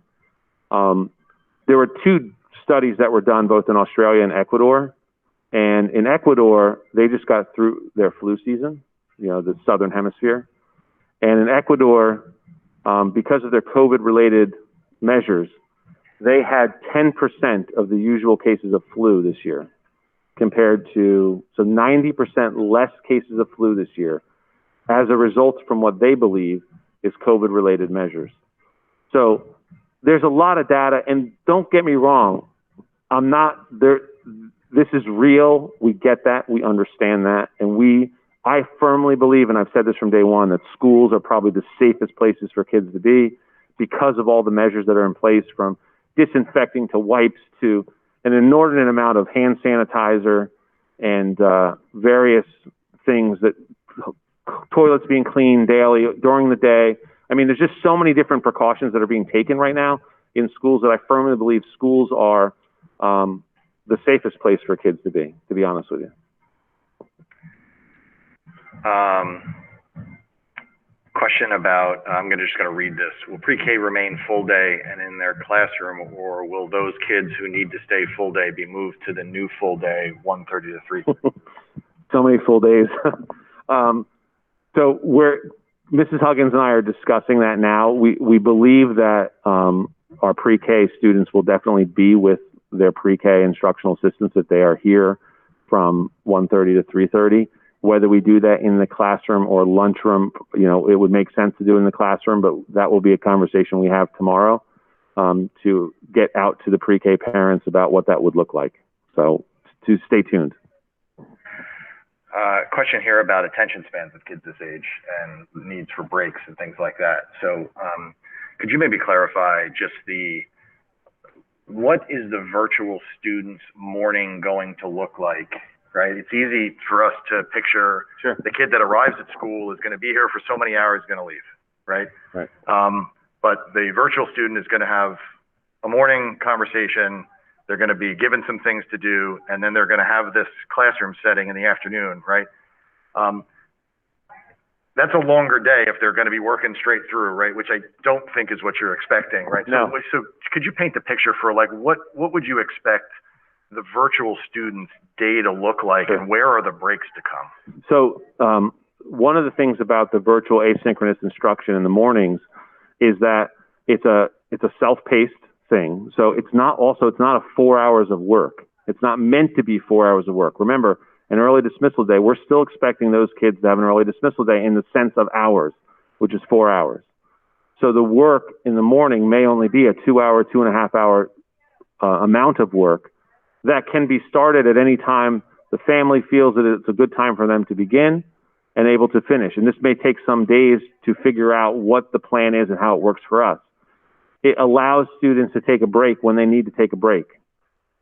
There were two studies that were done both in Australia and Ecuador. And in Ecuador, they just got through their flu season, you know, the southern hemisphere. And in Ecuador, because of their COVID-related measures, they had 10% of the usual cases of flu this year compared to, so 90% less cases of flu this year as a result from what they believe is COVID-related measures. So there's a lot of data, and don't get me wrong, I'm not there. This is real. We get that. We understand that. And I firmly believe, and I've said this from day one, that schools are probably the safest places for kids to be because of all the measures that are in place, from disinfecting to wipes to an inordinate amount of hand sanitizer and various things, that toilets being cleaned daily during the day. I mean, there's just so many different precautions that are being taken right now in schools that I firmly believe schools are the safest place for kids to be honest with you. Question about, I'm just going to read this. Will pre-K remain full day and in their classroom, or will those kids who need to stay full day be moved to the new full day, 1:30 to 3:30? So many full days. So Mrs. Huggins and I are discussing that now. We believe that our pre-K students will definitely be with their pre-K instructional assistants if they are here from 1:30 to 3:30. Whether we do that in the classroom or lunchroom, you know, it would make sense to do in the classroom, but that will be a conversation we have tomorrow to get out to the pre-K parents about what that would look like. So to stay tuned. Question here about attention spans of kids this age and needs for breaks and things like that. So could you maybe clarify just what is the virtual student's morning going to look like? Right? It's easy for us to picture the kid that arrives at school is going to be here for so many hours, going to leave, right? Right. But the virtual student is going to have a morning conversation. They're going to be given some things to do, and then they're going to have this classroom setting in the afternoon, right? That's a longer day if they're going to be working straight through, right? Which I don't think is what you're expecting, right? No. So could you paint the picture for like what would you expect the virtual student's day to look like, and where are the breaks to come? So one of the things about the virtual asynchronous instruction in the mornings is that it's a self-paced thing. So it's not a 4 hours of work. It's not meant to be 4 hours of work. Remember, an early dismissal day, we're still expecting those kids to have an early dismissal day in the sense of hours, which is 4 hours. So the work in the morning may only be a 2 hour, 2.5 hour amount of work that can be started at any time the family feels that it's a good time for them to begin and able to finish. And this may take some days to figure out what the plan is and how it works for us. It allows students to take a break when they need to take a break.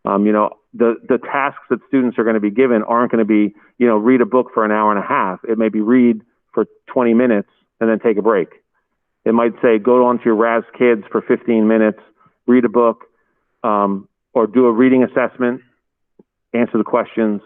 You know, the tasks that students are going to be given aren't going to be, you know, read a book for an hour and a half. It may be read for 20 minutes and then take a break. It might say, go on to your RAS Kids for 15 minutes, read a book, or do a reading assessment, answer the questions,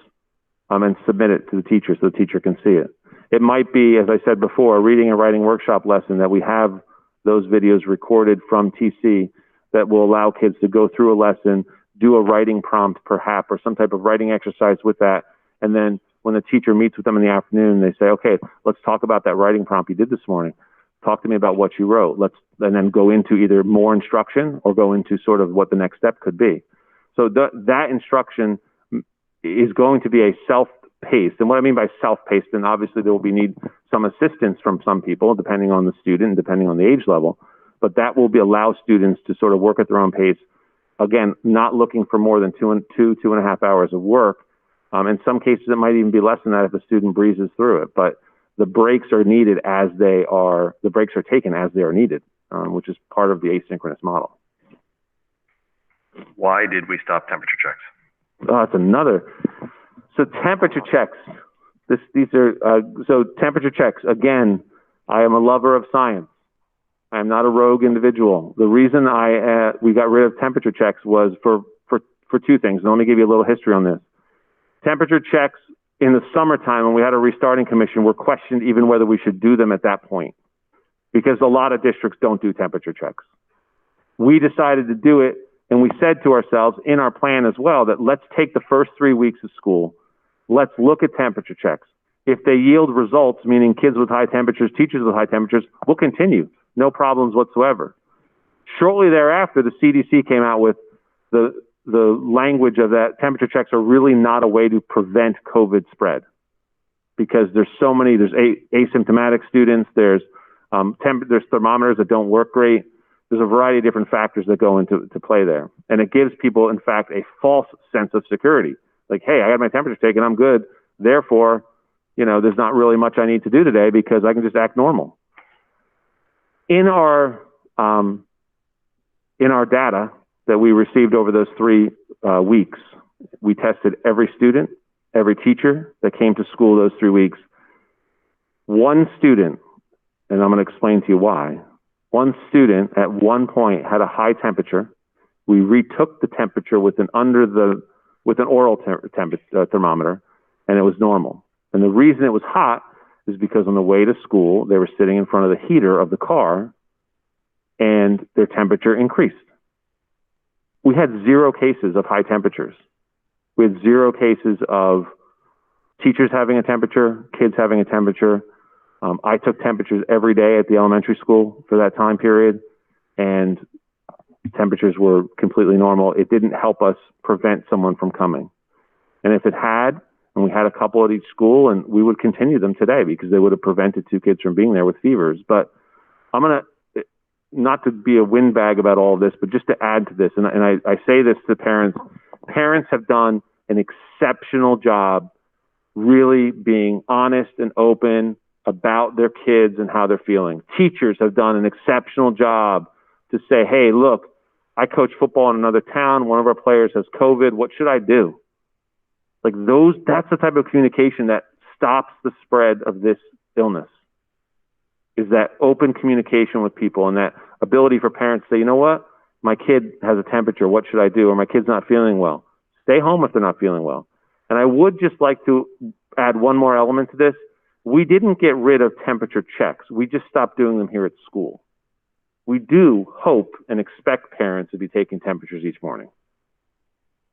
and submit it to the teacher so the teacher can see it. It might be, as I said before, a reading and writing workshop lesson that we have those videos recorded from TC that will allow kids to go through a lesson, do a writing prompt perhaps, or some type of writing exercise with that. And then when the teacher meets with them in the afternoon, they say, okay, let's talk about that writing prompt you did this morning. Talk to me about what you wrote. And then go into either more instruction or go into sort of what the next step could be. So that instruction is going to be a self-paced. And what I mean by self-paced, and obviously there will need some assistance from some people, depending on the student, depending on the age level. But that will allow students to sort of work at their own pace. Again, not looking for more than 2.5 hours of work. In some cases, it might even be less than that if a student breezes through it. But the breaks are needed the breaks are taken as they are needed, which is part of the asynchronous model. Why did we stop temperature checks? Oh, that's another. So temperature checks. So temperature checks. Again, I am a lover of science. I am not a rogue individual. The reason we got rid of temperature checks was for two things. And let me give you a little history on this. Temperature checks in the summertime when we had a restarting commission were questioned even whether we should do them at that point, because a lot of districts don't do temperature checks. We decided to do it, and we said to ourselves in our plan as well that let's take the first 3 weeks of school, let's look at temperature checks. If they yield results, meaning kids with high temperatures, teachers with high temperatures, we'll continue. No problems whatsoever. Shortly thereafter, the CDC came out with the language of that temperature checks are really not a way to prevent COVID spread, because there's asymptomatic students, there's thermometers that don't work great. There's a variety of different factors that go into play there. And it gives people, in fact, a false sense of security. Like, hey, I had my temperature taken, I'm good. Therefore, there's not really much I need to do today because I can just act normal. In our data that we received over those 3 weeks, we tested every student, every teacher that came to school those 3 weeks. One student, and I'm going to explain to you why. One student at one point had a high temperature. We retook the temperature with an oral thermometer, and it was normal. And the reason it was hot is because on the way to school, they were sitting in front of the heater of the car, and their temperature increased. We had 0 cases of high temperatures. We had 0 cases of teachers having a temperature, kids having a temperature. I took temperatures every day at the elementary school for that time period, and temperatures were completely normal. It didn't help us prevent someone from coming. And if it had, and we had a couple at each school, and we would continue them today because they would have prevented 2 kids from being there with fevers. But I'm going to, not to be a windbag about all of this, but just to add to this, and I say this to parents. Parents have done an exceptional job really being honest and open about their kids and how they're feeling. Teachers have done an exceptional job to say, hey, look, I coach football in another town. One of our players has COVID. What should I do? Like that's the type of communication that stops the spread of this illness, is that open communication with people and that ability for parents to say, you know what? My kid has a temperature. What should I do? Or my kid's not feeling well. Stay home if they're not feeling well. And I would just like to add one more element to this. We didn't get rid of temperature checks. We just stopped doing them here at school. We do hope and expect parents to be taking temperatures each morning.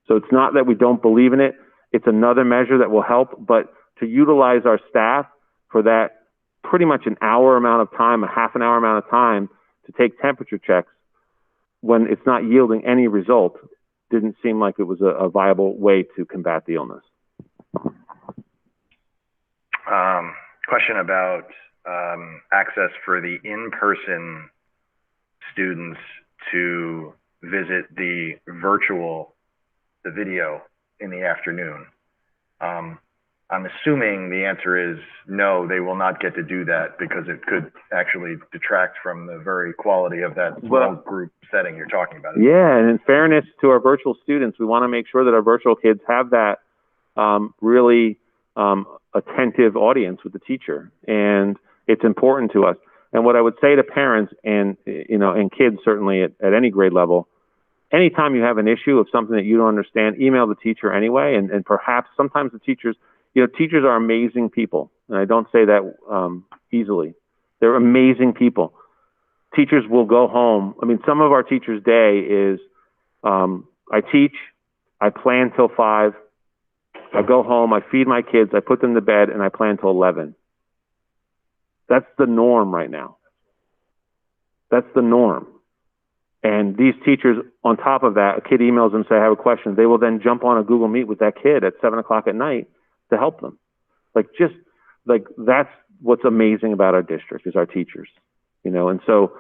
So it's not that we don't believe in it. It's another measure that will help, but to utilize our staff for that pretty much an hour amount of time, a half an hour amount of time to take temperature checks when it's not yielding any result didn't seem like it was a viable way to combat the illness. Question about access for the in-person students to visit the video in the afternoon. I'm assuming the answer is no, they will not get to do that because it could actually detract from the very quality of that small group setting you're talking about. Yeah, and in fairness to our virtual students, we want to make sure that our virtual kids have that really attentive audience with the teacher, and it's important to us. And what I would say to parents and and kids certainly at any grade level, anytime you have an issue of something that you don't understand, email the teacher anyway, and perhaps sometimes the teachers, teachers are amazing people, and I don't say that easily. They're amazing people. Teachers will go home. I mean, some of our teachers' day is, I teach, I plan till 5, I go home, I feed my kids, I put them to bed, and I plan till 11. That's the norm right now. That's the norm. And these teachers, on top of that, a kid emails them and say, I have a question. They will then jump on a Google Meet with that kid at 7 o'clock at night to help them. That's what's amazing about our district is our teachers, and so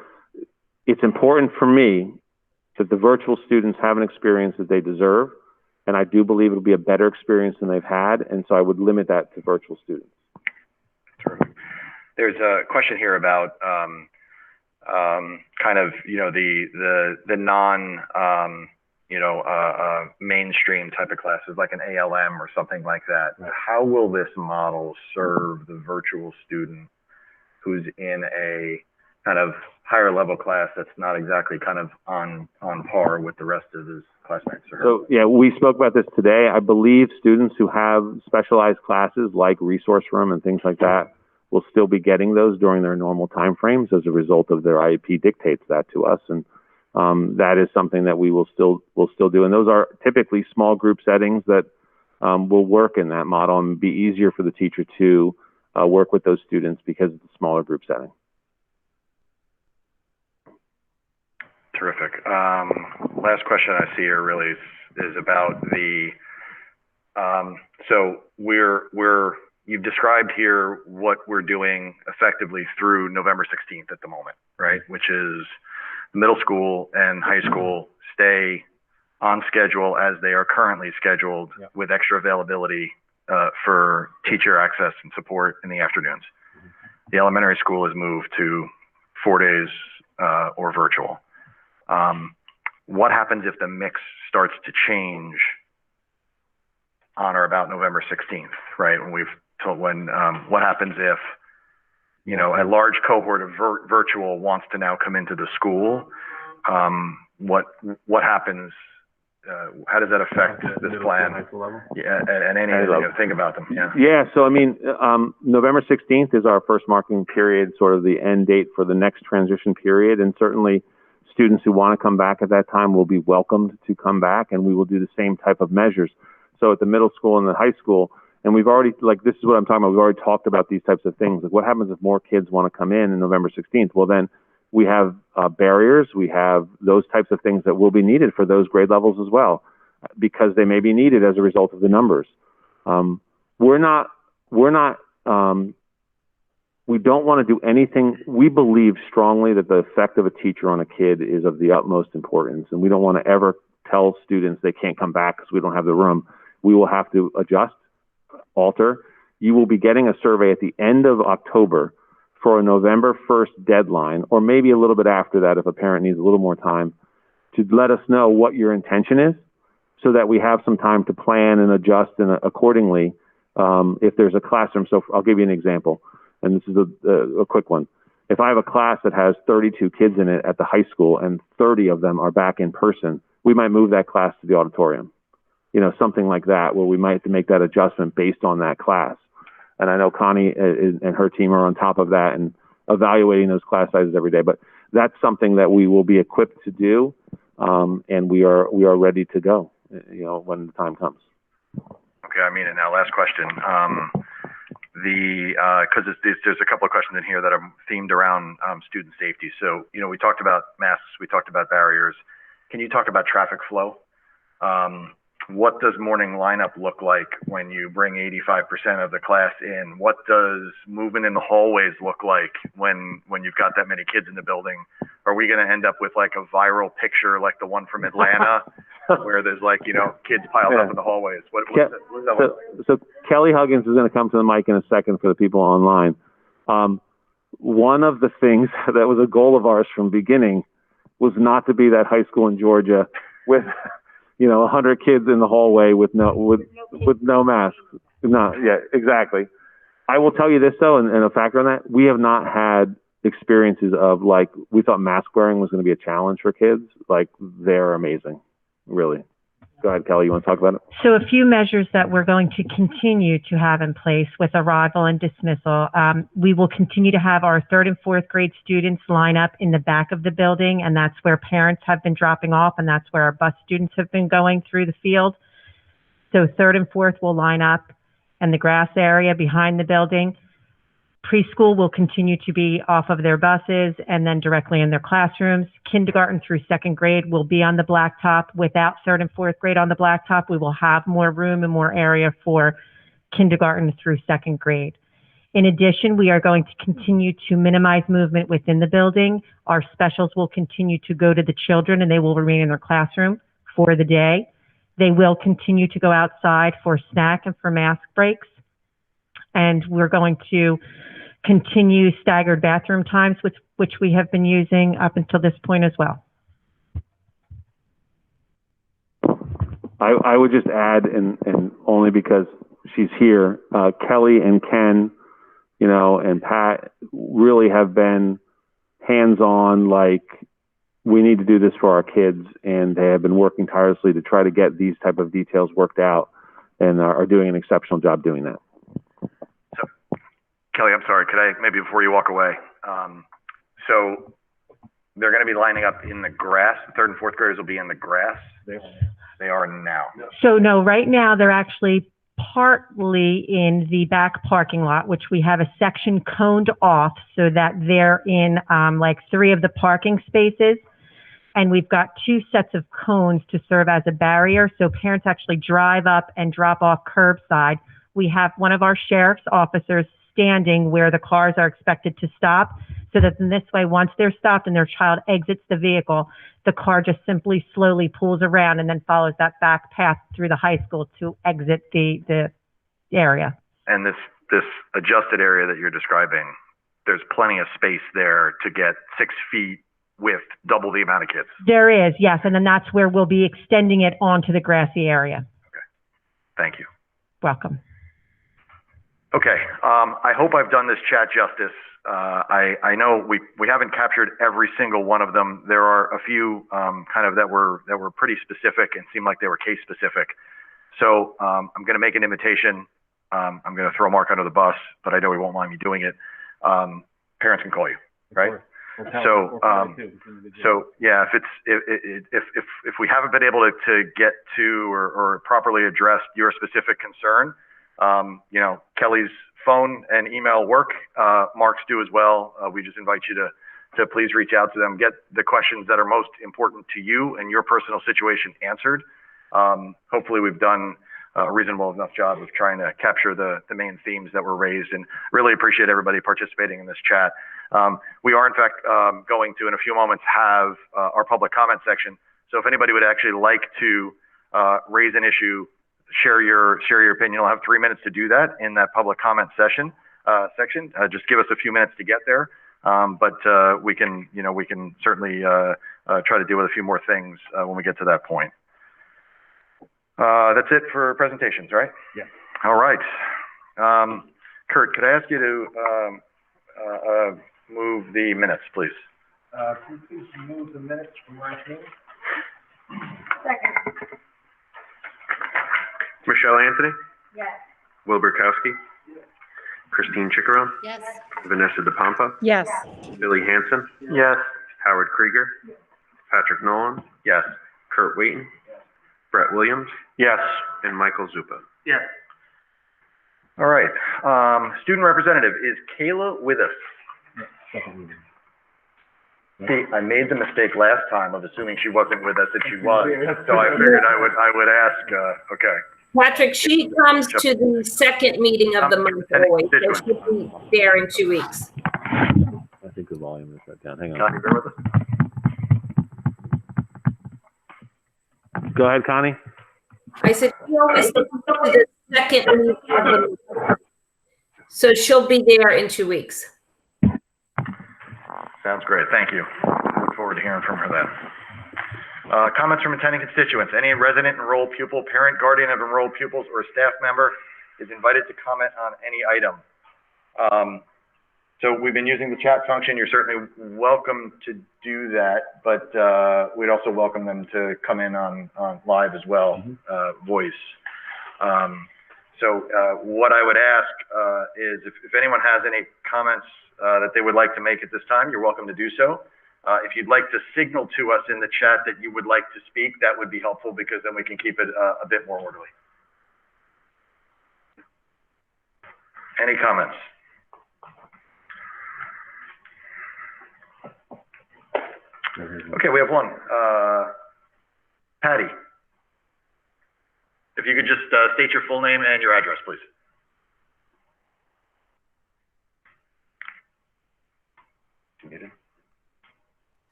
it's important for me that the virtual students have an experience that they deserve. And I do believe it'll be a better experience than they've had. And so I would limit that to virtual students. Terrific. There's a question here about kind of, the non, mainstream type of classes like an ALM or something like that. Right. How will this model serve the virtual student who's in a kind of higher level class that's not exactly kind of on par with the rest of his classmates? Or So, yeah, we spoke about this today. I believe students who have specialized classes like resource room and things like that will still be getting those during their normal timeframes as a result of their IEP dictates that to us. And that is something that we will still do. And those are typically small group settings that will work in that model and be easier for the teacher to work with those students because it's a smaller group setting. Terrific. Last question I see here really is about the, so you've described here what we're doing effectively through November 16th at the moment, right? Which is middle school and high school stay on schedule as they are currently scheduled, with extra availability for teacher access and support in the afternoons. The elementary school is moved to 4 days or virtual. What happens if the mix starts to change on or about November 16th, right? What happens if, you know, a large cohort of virtual wants to now come into the school? What happens? How does that affect this plan? Yeah, and any think about them. Yeah. Yeah. So I mean, November 16th is our first marking period, sort of the end date for the next transition period, and certainly students who want to come back at that time will be welcomed to come back, and we will do the same type of measures. So at the middle school and the high school, and we've already, like, this is what I'm talking about, we've already talked about these types of things. Like, what happens if more kids want to come in November 16th? Well, then we have barriers, we have those types of things that will be needed for those grade levels as well, because they may be needed as a result of the numbers. We don't want to do anything. We believe strongly that the effect of a teacher on a kid is of the utmost importance, and we don't want to ever tell students they can't come back because we don't have the room. We will have to adjust, alter. You will be getting a survey at the end of October for a November 1st deadline, or maybe a little bit after that if a parent needs a little more time, to let us know what your intention is so that we have some time to plan and adjust accordingly if there's a classroom. So I'll give you an example. And this is a quick one. If I have a class that has 32 kids in it at the high school and 30 of them are back in person, we might move that class to the auditorium. You know, something like that, where we might have to make that adjustment based on that class. And I know Connie and her team are on top of that and evaluating those class sizes every day. But that's something that we will be equipped to do, and we are ready to go, you know, when the time comes. Okay, I mean it now. Last question. Because there's a couple of questions in here that are themed around student safety. So, you know, we talked about masks, we talked about barriers. Can you talk about traffic flow? What does morning lineup look like when you bring 85% of the class in? What does movement in the hallways look like when you've got that many kids in the building? Are we going to end up with like a viral picture like the one from Atlanta where there's like, you know, kids piled up in the hallways? What's that look like? So Kelly Huggins is going to come to the mic in a second for the people online. One of the things that was a goal of ours from beginning was not to be that high school in Georgia with, you know, 100 kids in the hallway with no masks. No, yeah, exactly. I will tell you this though, and a factor on that, we have not had experiences of, like, we thought mask wearing was going to be a challenge for kids. Like, they're amazing, really. Go ahead, Kelly, you want to talk about it? So a few measures that we're going to continue to have in place with arrival and dismissal. We will continue to have our 3rd and 4th grade students line up in the back of the building, and that's where parents have been dropping off, and that's where our bus students have been going through the field. So 3rd and 4th will line up in the grass area behind the building. Preschool will continue to be off of their buses and then directly in their classrooms. Kindergarten through 2nd grade will be on the blacktop. Without 3rd and 4th grade on the blacktop, we will have more room and more area for kindergarten through 2nd grade. In addition, we are going to continue to minimize movement within the building. Our specials will continue to go to the children, and they will remain in their classroom for the day. They will continue to go outside for snack and for mask breaks. And we're going to continue staggered bathroom times, which we have been using up until this point as well. I would just add, and only because she's here, Kelly and Ken, you know, and Pat really have been hands-on, like, we need to do this for our kids, and they have been working tirelessly to try to get these type of details worked out, and are doing an exceptional job doing that. So, Kelly, I'm sorry, could I, maybe before you walk away, so they're going to be lining up in the grass, the third and fourth graders will be in the grass? They are now. So no, right now they're actually partly in the back parking lot, which we have a section coned off so that they're in like 3 of the parking spaces. And we've got 2 sets of cones to serve as a barrier. So parents actually drive up and drop off curbside. We have one of our sheriff's officers standing where the cars are expected to stop, so that in this way, once they're stopped and their child exits the vehicle, the car just simply slowly pulls around and then follows that back path through the high school to exit the area. And this adjusted area that you're describing, there's plenty of space there to get 6 feet with double the amount of kids. There is, yes, and then that's where we'll be extending it onto the grassy area. Okay, thank you. Welcome. Okay, I hope I've done this chat justice. I know we haven't captured every single one of them. There are a few kind of that were pretty specific and seemed like they were case specific. So I'm going to make an invitation. I'm going to throw Mark under the bus, but I know he won't mind me doing it. Parents can call you, right? So yeah, if we haven't been able to get to or properly address your specific concern, you know, Kelly's phone and email work. Mark's do as well. We just invite you to please reach out to them, get the questions that are most important to you and your personal situation answered. Hopefully we've done a reasonable enough job of trying to capture the main themes that were raised, and really appreciate everybody participating in this chat. We are in fact going to, in a few moments, have our public comment section. So if anybody would actually like to raise an issue, share your opinion, you'll have 3 minutes to do that in that public comment section. Just give us a few minutes to get there. But we can certainly try to deal with a few more things when we get to that point. That's it for presentations, right? Yeah. All right. Kurt, could I ask you to move the minutes, please? Can you please move the minutes from my team? Second. Michelle Anthony? Yes. Will Burkowski? Yes. Christine Chickaron? Yes. Vanessa DePompa? Yes. Billy Hanson? Yes. Howard Krieger? Patrick Nolan? Yes. Kurt Wheaton? Brett Williams? Yes. And Michael Zupa? Yes. All right. Student representative, is Kayla with us? Second reading. See, I made the mistake last time of assuming she wasn't with us, and she was. So I figured I would ask. Okay. Patrick, she comes to the second meeting of the month always, so she'll be there in 2 weeks. I think the volume is shut down. Hang on. Connie, bear with us. Go ahead, Connie. I said, she always comes to the second meeting of the month. So she'll be there in 2 weeks. Sounds great. Thank you. Look forward to hearing from her then. Comments from attending constituents. Any resident, enrolled pupil, parent, guardian of enrolled pupils, or staff member is invited to comment on any item. So we've been using the chat function. You're certainly welcome to do that, but we'd also welcome them to come in on live as well, voice. So what I would ask is if anyone has any comments that they would like to make at this time, you're welcome to do so. If you'd like to signal to us in the chat that you would like to speak, that would be helpful, because then we can keep it a bit more orderly. Any comments? Okay, we have one. Patty, if you could just state your full name and your address, please.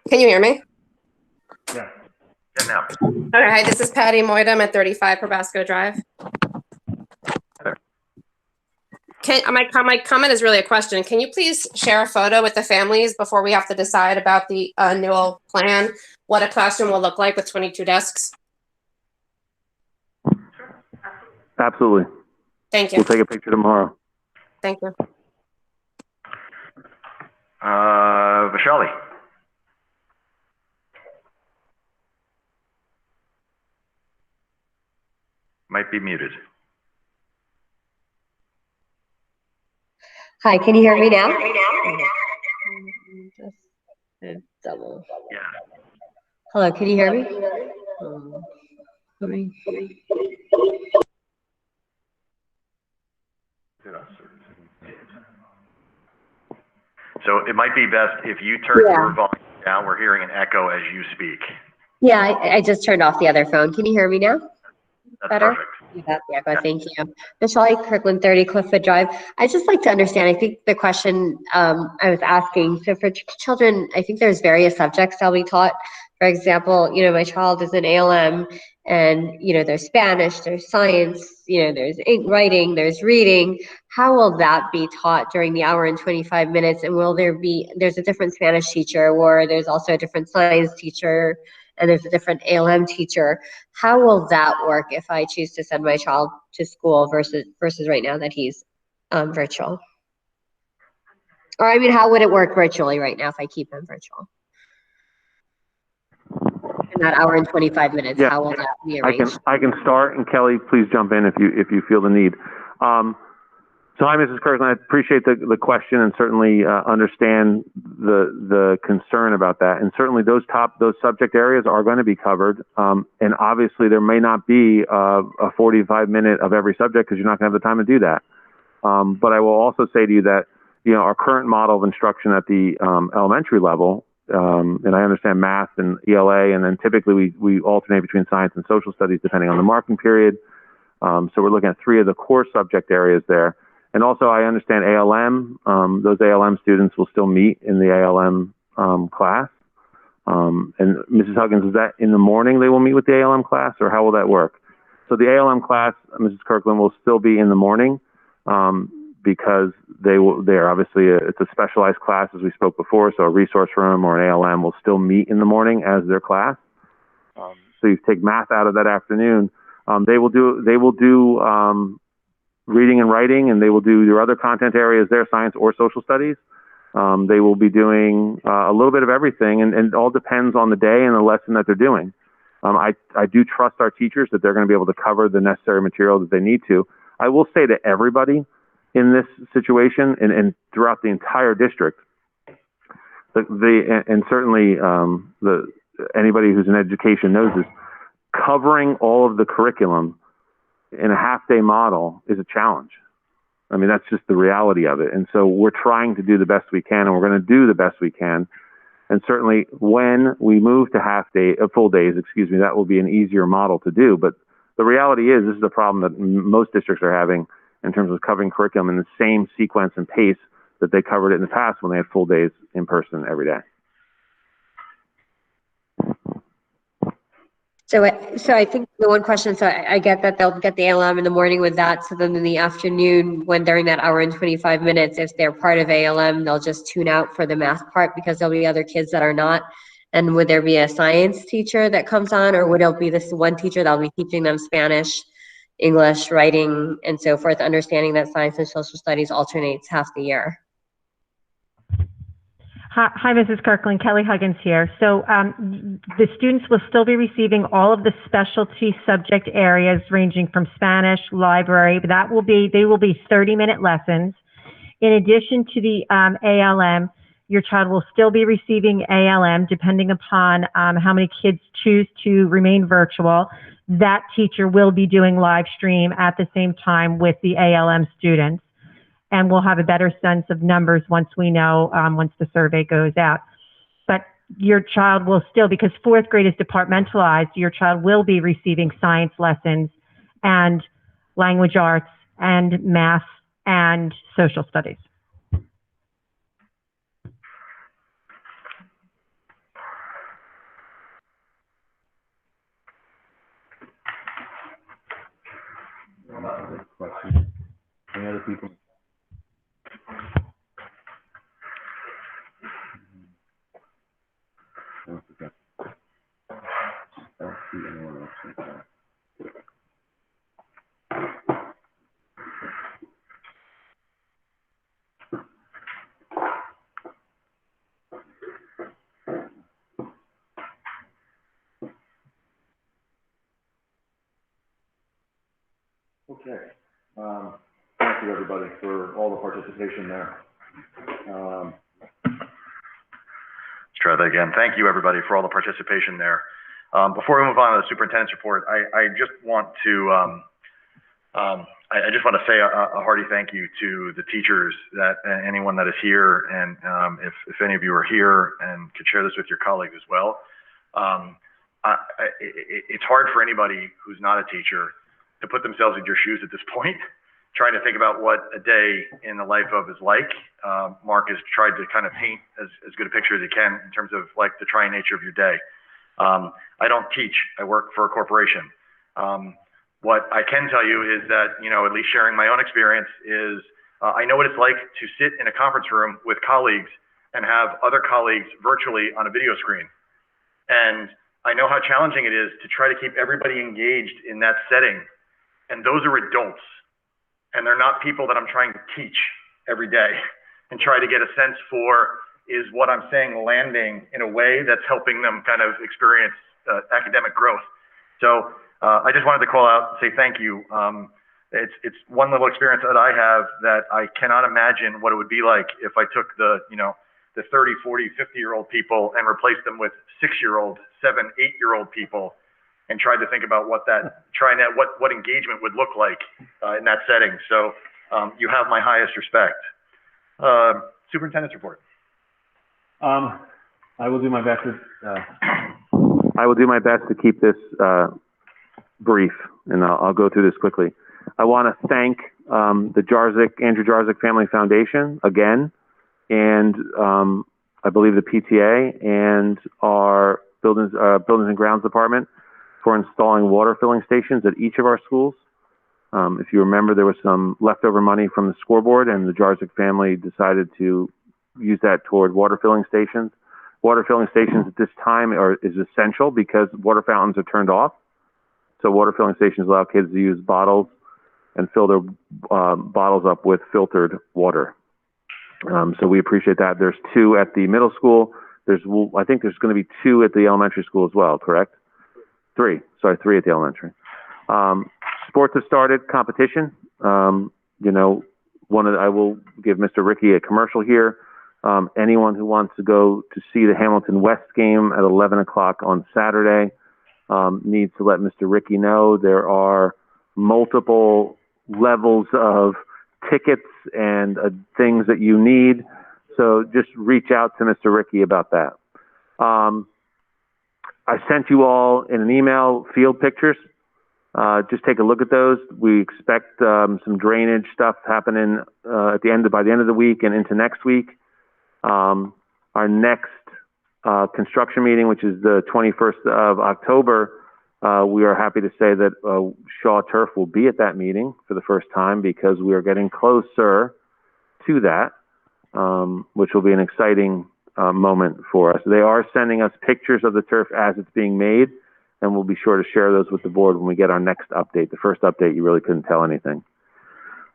Can you hear me? Yeah. And now. All right, this is Patty Moida. I'm at 35 Probasco Drive. My comment is really a question. Can you please share a photo with the families before we have to decide about the annual plan, what a classroom will look like with 22 desks? Absolutely. Thank you. We'll take a picture tomorrow. Thank you. Shelley. Might be muted. Hi, can you hear me now? Just double. Yeah. Hello, can you hear me? Let me. So it might be best if you turn your volume down. We're hearing an echo as you speak. Yeah, I just turned off the other phone. Can you hear me now? That's Better? perfect. That's the echo. Thank you. Michelle Kirkland, 30 Cliffwood Drive. I just like to understand, I think the question I was asking, so for children, I think there's various subjects they'll be taught. For example, my child is in ALM and, there's Spanish, there's science, there's writing, there's reading. How will that be taught during the hour and 25 minutes? And will there's a different Spanish teacher, or there's also a different science teacher, and there's a different ALM teacher? How will that work if I choose to send my child to school versus right now that he's virtual? Or how would it work virtually right now if I keep him virtual? In that hour and 25 minutes, Yeah, how will that be arranged? I can start, and Kelly, please jump in if you feel the need. So hi, Mrs. Kirkland. I appreciate the question and certainly understand the concern about that. And certainly those subject areas are going to be covered. And obviously there may not be a 45-minute of every subject because you're not going to have the time to do that. But I will also say to you that our current model of instruction at the elementary level, and I understand math and ELA, and then typically we alternate between science and social studies depending on the marking period. So we're looking at 3 of the core subject areas there. And also I understand ALM, those ALM students will still meet in the ALM class. And Mrs. Huggins, is that in the morning they will meet with the ALM class, or how will that work? So the ALM class, Mrs. Kirkland, will still be in the morning because they're obviously, it's a specialized class as we spoke before, so a resource room or an ALM will still meet in the morning as their class. So you take math out of that afternoon. They will do reading and writing, and they will do your other content areas there, science or social studies. They will be doing a little bit of everything, and it all depends on the day and the lesson that they're doing. I do trust our teachers that they're going to be able to cover the necessary material that they need to. I will say to everybody in this situation and throughout the entire district, and certainly anybody who's in education knows this, covering all of the curriculum in a half-day model is a challenge. I mean, that's just the reality of it. And so we're trying to do the best we can, and we're going to do the best we can. And certainly when we move to full days, that will be an easier model to do. But the reality is this is a problem that most districts are having in terms of covering curriculum in the same sequence and pace that they covered it in the past when they had full days in person every day. So I think the one question, so I get that they'll get the ALM in the morning with that. So then in the afternoon, when during that hour and 25 minutes, if they're part of ALM, they'll just tune out for the math part because there'll be other kids that are not. And would there be a science teacher that comes on, or would it be this one teacher that'll be teaching them Spanish, English, writing, and so forth, understanding that science and social studies alternates half the year? Hi, Mrs. Kirkland. Kelly Huggins here. So the students will still be receiving all of the specialty subject areas ranging from Spanish, library, but they will be 30-minute lessons. In addition to the ALM, your child will still be receiving ALM depending upon how many kids choose to remain virtual. That teacher will be doing live stream at the same time with the ALM students. And we'll have a better sense of numbers once we know, once the survey goes out. But your child will still, because 4th grade is departmentalized, your child will be receiving science lessons and language arts and math and social studies. Any other people? Okay. Thank you, everybody, for all the participation there. Let's try that again. Thank you, everybody, for all the participation there. Before we move on to the superintendent's report, I just want to I just want to say a hearty thank you to the teachers, that anyone that is here, and if any of you are here and could share this with your colleagues as well. It's hard for anybody who's not a teacher to put themselves in your shoes at this point, trying to think about what a day in the life of is like. Mark has tried to kind of paint as good a picture as he can in terms of like the trying nature of your day. I don't teach, I work for a corporation. What I can tell you is that, you know, at least sharing my own experience is, I know what it's like to sit in a conference room with colleagues and have other colleagues virtually on a video screen. And I know how challenging it is to try to keep everybody engaged in that setting. And those are adults, and they're not people that I'm trying to teach every day and try to get a sense for, is what I'm saying landing in a way that's helping them kind of experience academic growth. So I just wanted to call out and say thank you. It's one little experience that I have that I cannot imagine what it would be like if I took the, you know, the 30, 40, 50-year-old people and replaced them with 6-year-old, 7, 8-year-old people, and tried to think about what that, what engagement would look like in that setting. So you have my highest respect. Superintendent's report. I will do my best to keep this brief, and I'll go through this quickly. I want to thank the Andrew Jarzik Family Foundation again, and I believe the PTA and our buildings and grounds department for installing water filling stations at each of our schools. If you remember, there was some leftover money from the scoreboard, and the Jarzik family decided to use that toward water filling stations. Water filling stations at this time is essential because water fountains are turned off. So water filling stations allow kids to use bottles and fill their bottles up with filtered water. So we appreciate that. There's 2 at the middle school. I think there's going to be 2 at the elementary school as well, correct? 3. Sorry, 3 at the elementary. Sports have started, competition. You know, I will give Mr. Ricky a commercial here. Anyone who wants to go to see the Hamilton West game at 11 o'clock on Saturday needs to let Mr. Ricky know. There are multiple levels of tickets and things that you need. So just reach out to Mr. Ricky about that. I sent you all in an email field pictures. Just take a look at those. We expect some drainage stuff happening by the end of the week and into next week. Our next construction meeting, which is the 21st of October, we are happy to say that Shaw Turf will be at that meeting for the first time because we are getting closer to that, which will be an exciting moment for us. They are sending us pictures of the turf as it's being made, and we'll be sure to share those with the board when we get our next update. The first update, you really couldn't tell anything.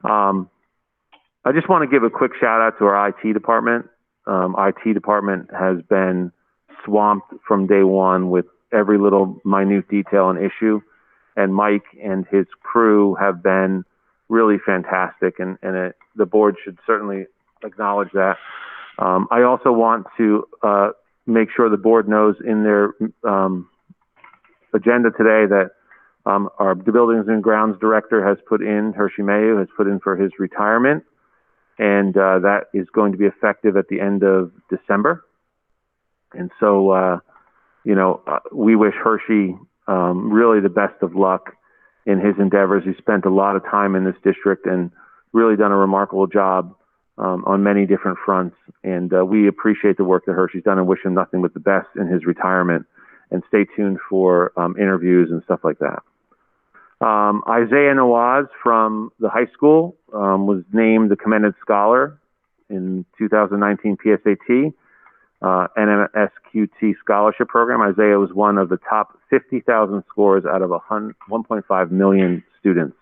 I just want to give a quick shout out to our IT department. IT department has been swamped from day one with every little minute detail and issue, and Mike and his crew have been really fantastic, and the board should certainly acknowledge that. I also want to make sure the board knows in their agenda today that the Buildings and Grounds Director has put in, Hershey Mayu has put in for his retirement, and that is going to be effective at the end of December. And so, you know, we wish Hershey really the best of luck in his endeavors. He spent a lot of time in this district and really done a remarkable job on many different fronts. And we appreciate the work that Hershey's done and wish him nothing but the best in his retirement. And stay tuned for interviews and stuff like that. Isaiah Nawaz from the high school was named the Commended Scholar in 2019 PSAT. NMSQT Scholarship Program. Isaiah was one of the top 50,000 scores out of 1.5 million students.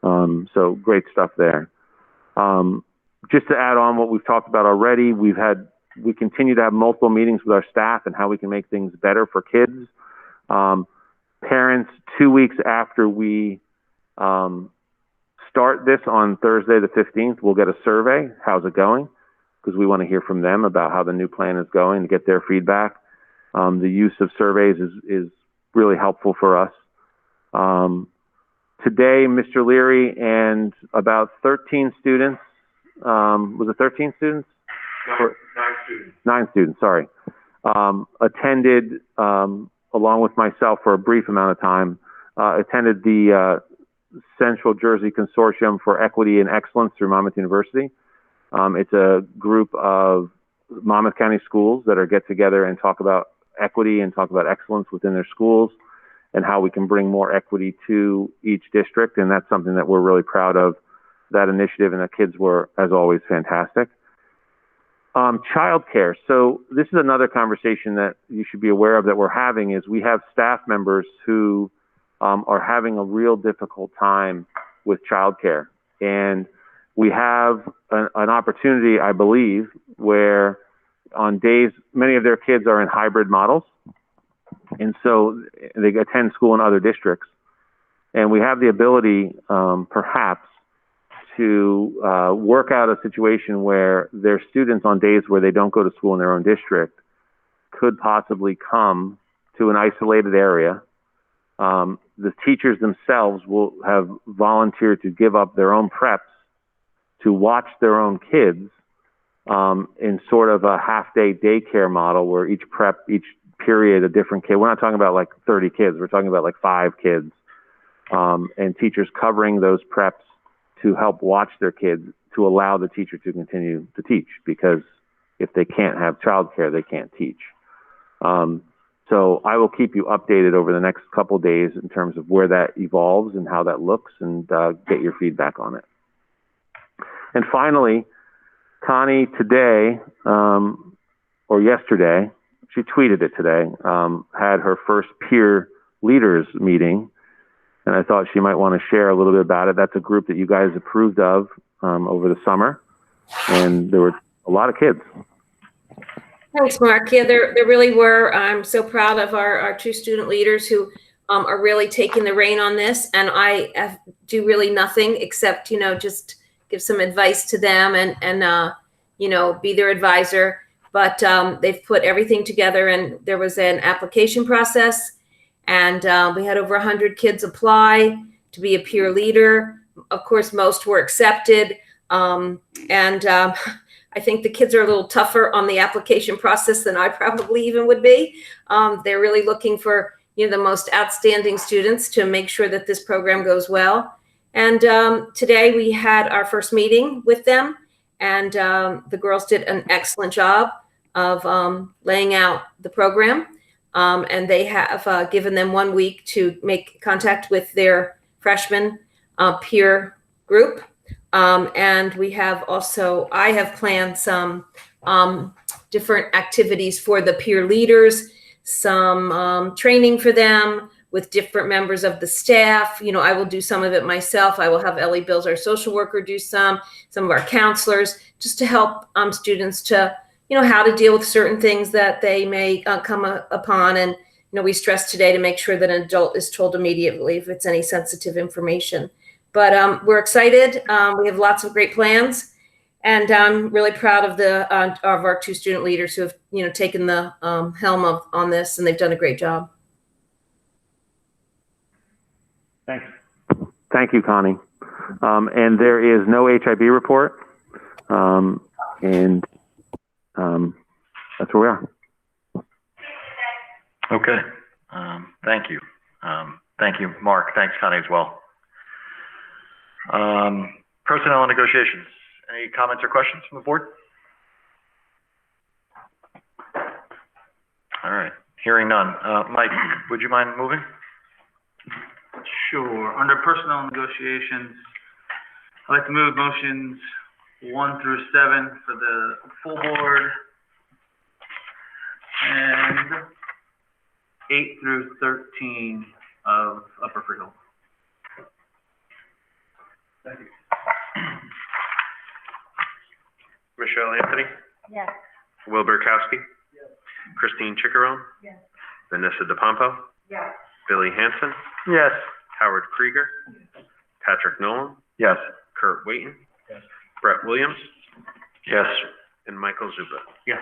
So great stuff there. Just to add on what we've talked about already, we continue to have multiple meetings with our staff and how we can make things better for kids. Parents, 2 weeks after we start this on Thursday the 15th. We'll get a survey. How's it going? Because we want to hear from them about how the new plan is going to get their feedback. The use of surveys is really helpful for us. Today, Mr. Leary and about 13 students, was it 13 students? 9 students. 9 students, sorry. Attended, along with myself for a brief amount of time, attended the Central Jersey Consortium for Equity and Excellence through Monmouth University. It's a group of Monmouth County schools that are get together and talk about equity and talk about excellence within their schools and how we can bring more equity to each district. And that's something that we're really proud of, that initiative, and the kids were, as always, fantastic. Childcare. So this is another conversation that you should be aware of that we're having, is we have staff members who are having a real difficult time with childcare. And we have an opportunity, I believe, where on days, many of their kids are in hybrid models. And so they attend school in other districts. And we have the ability, perhaps, to work out a situation where their students on days where they don't go to school in their own district could possibly come to an isolated area. The teachers themselves will have volunteered to give up their own preps to watch their own kids in sort of a half-day daycare model where each period a different kid. We're not talking about like 30 kids. We're talking about like 5 kids. And teachers covering those preps to help watch their kids, to allow the teacher to continue to teach, because if they can't have childcare, they can't teach. So I will keep you updated over the next couple of days in terms of where that evolves and how that looks, and get your feedback on it. And finally, Connie today, or yesterday, she tweeted it today, had her first peer leaders meeting. And I thought she might want to share a little bit about it. That's a group that you guys approved of over the summer, and there were a lot of kids. Thanks, Mark. Yeah, there really were. I'm so proud of our 2 student leaders who are really taking the rein on this, and I do really nothing except, just give some advice to them and be their advisor. But they've put everything together, and there was an application process. And we had over 100 kids apply to be a peer leader. Of course, most were accepted. I think the kids are a little tougher on the application process than I probably even would be. They're really looking for the most outstanding students to make sure that this program goes well. And today we had our first meeting with them, and the girls did an excellent job of laying out the program. And they have given them 1 week to make contact with their freshman peer group. And we have also, I have planned some different activities for the peer leaders, some training for them with different members of the staff. I will do some of it myself. I will have Ellie Bills, our social worker, do some of our counselors, just to help students to how to deal with certain things that they may come upon. And, we stress today to make sure that an adult is told immediately if it's any sensitive information. But we're excited. We have lots of great plans. And I'm really proud of our 2 student leaders who have, taken the helm on this, and they've done a great job. Thanks. Thank you, Connie. And there is no HIB report. That's where we are. Okay. Thank you. Thank you, Mark. Thanks, Connie, as well. Personnel and negotiations. Any comments or questions from the board? All right. Hearing none. Mike, would you mind moving? Sure. Under personnel negotiations, I'd like to move motions 1 through 7 for the full board, and 8 through 13 of Upper Freehold. Thank you. Michelle Anthony, Yes. Wilbur Kowski, Yes. Christine Chickarone, Yes. Vanessa DePompo, Yes. Billy Hanson, Yes. Howard Krieger, Patrick Nolan, Yes. Kurt Waiton. Yes. Brett Williams. Yes. And Michael Zupa. Yes.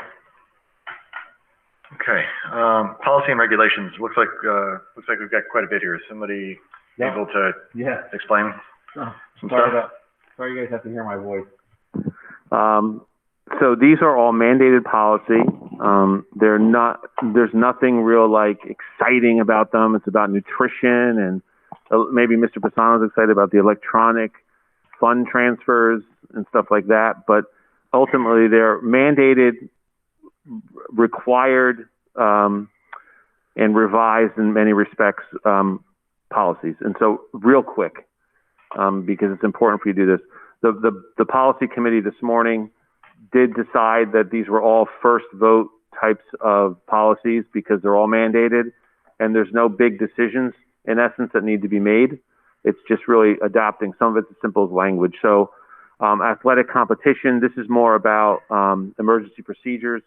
Okay, policy and regulations, looks like we've got quite a bit here. Is somebody able to explain some stuff? Sorry you guys have to hear my voice. So these are all mandated policy. There's nothing real like exciting about them. It's about nutrition, and maybe Mr. Pisano's excited about the electronic fund transfers and stuff like that. But ultimately, they're mandated, required, and revised in many respects policies. And so, real quick, because it's important for you to do this, the policy committee this morning did decide that these were all first vote types of policies because they're all mandated, and there's no big decisions in essence that need to be made. It's just really adapting. Some of it's as simple as language. So athletic competition, this is more about emergency procedures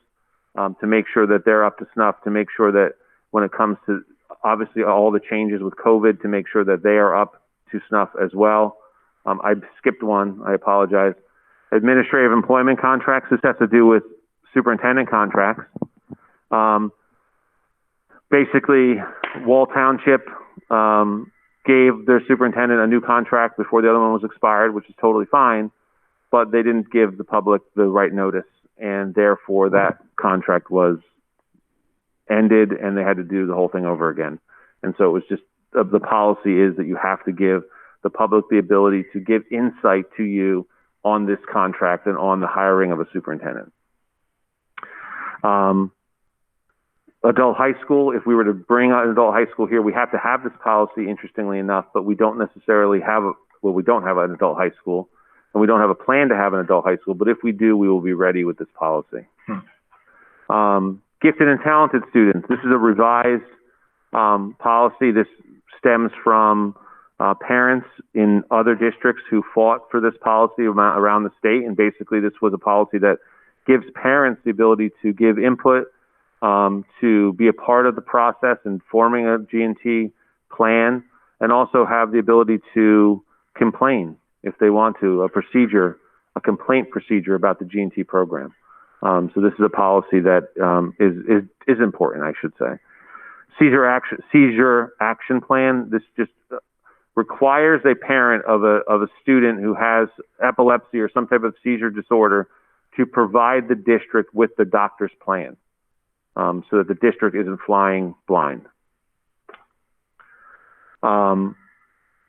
to make sure that they're up to snuff, to make sure that when it comes to obviously all the changes with COVID, to make sure that they are up to snuff as well. I skipped one, I apologize. Administrative employment contracts, this has to do with superintendent contracts. Basically, Wall Township gave their superintendent a new contract before the other one was expired, which is totally fine, but they didn't give the public the right notice, and therefore that contract was ended, and they had to do the whole thing over again. And so it was just, the policy is that you have to give the public the ability to give insight to you on this contract and on the hiring of a superintendent. Adult high school, if we were to bring an adult high school here, we have to have this policy, interestingly enough, but we don't necessarily have, we don't have an adult high school, and we don't have a plan to have an adult high school, but if we do, we will be ready with this policy. Gifted and talented students, this is a revised policy. This stems from parents in other districts who fought for this policy around the state, and basically this was a policy that gives parents the ability to give input, to be a part of the process in forming a G&T plan, and also have the ability to complain if they want to, a complaint procedure about the G&T program. So this is a policy that is important, I should say. Seizure action plan. This just requires a parent of a student who has epilepsy or some type of seizure disorder to provide the district with the doctor's plan, so that the district isn't flying blind.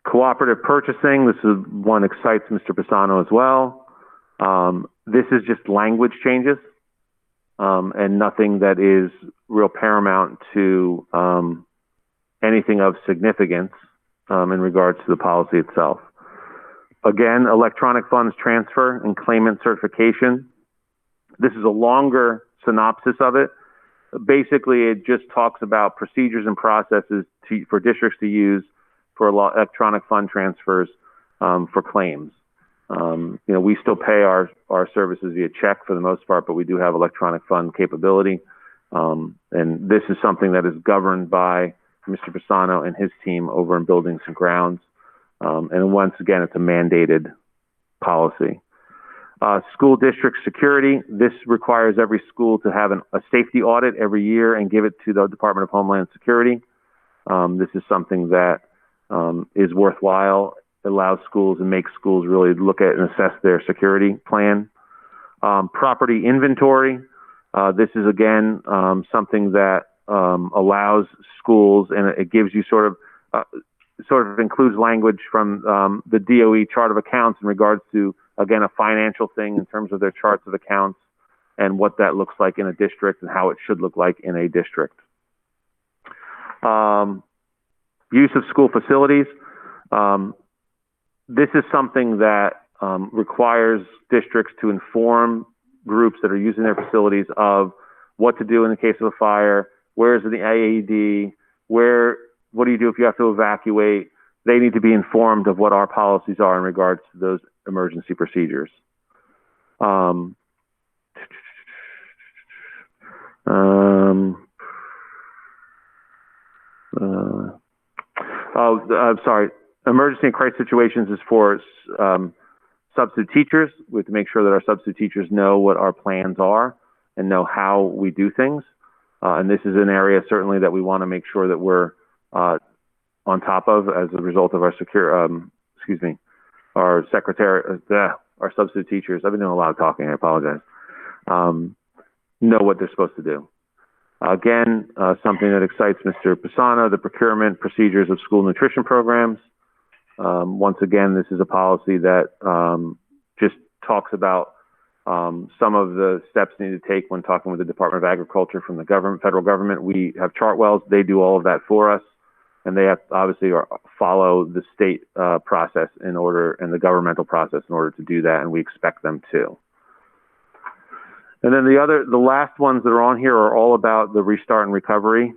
Cooperative purchasing. This is one excites Mr. Pisano as well. This is just language changes, and nothing that is real paramount to anything of significance in regards to the policy itself. Again, electronic funds transfer and claimant certification. This is a longer synopsis of it. Basically, it just talks about procedures and processes for districts to use for electronic fund transfers for claims. We still pay our services via check for the most part, but we do have electronic fund capability. And this is something that is governed by Mr. Pisano and his team over in Buildings and Grounds. And once again, it's a mandated policy. School district security. This requires every school to have a safety audit every year and give it to the Department of Homeland Security. This is something that is worthwhile. It allows schools and makes schools really look at and assess their security plan. Property inventory. This is, again, something that allows schools, and it gives you sort of includes language from the DOE chart of accounts in regards to, again, a financial thing in terms of their charts of accounts and what that looks like in a district and how it should look like in a district. Use of school facilities. This is something that requires districts to inform groups that are using their facilities of what to do in the case of a fire, where is the AED, what do you do if you have to evacuate. They need to be informed of what our policies are in regards to those emergency procedures. I'm sorry. emergency and crisis situations is for substitute teachers. We have to make sure that our substitute teachers know what our plans are and know how we do things. And this is an area certainly that we want to make sure that we're on top of as a result of our our substitute teachers. I've been doing a lot of talking, I apologize. Know what they're supposed to do. Again, something that excites Mr. Pisano, the procurement procedures of school nutrition programs. Once again, this is a policy that just talks about some of the steps needed to take when talking with the Department of Agriculture from the federal government. We have Chartwells. They do all of that for us, and they have obviously follow the state process and the governmental process in order to do that, and we expect them to. And then the last ones that are on here are all about the restart and recovery.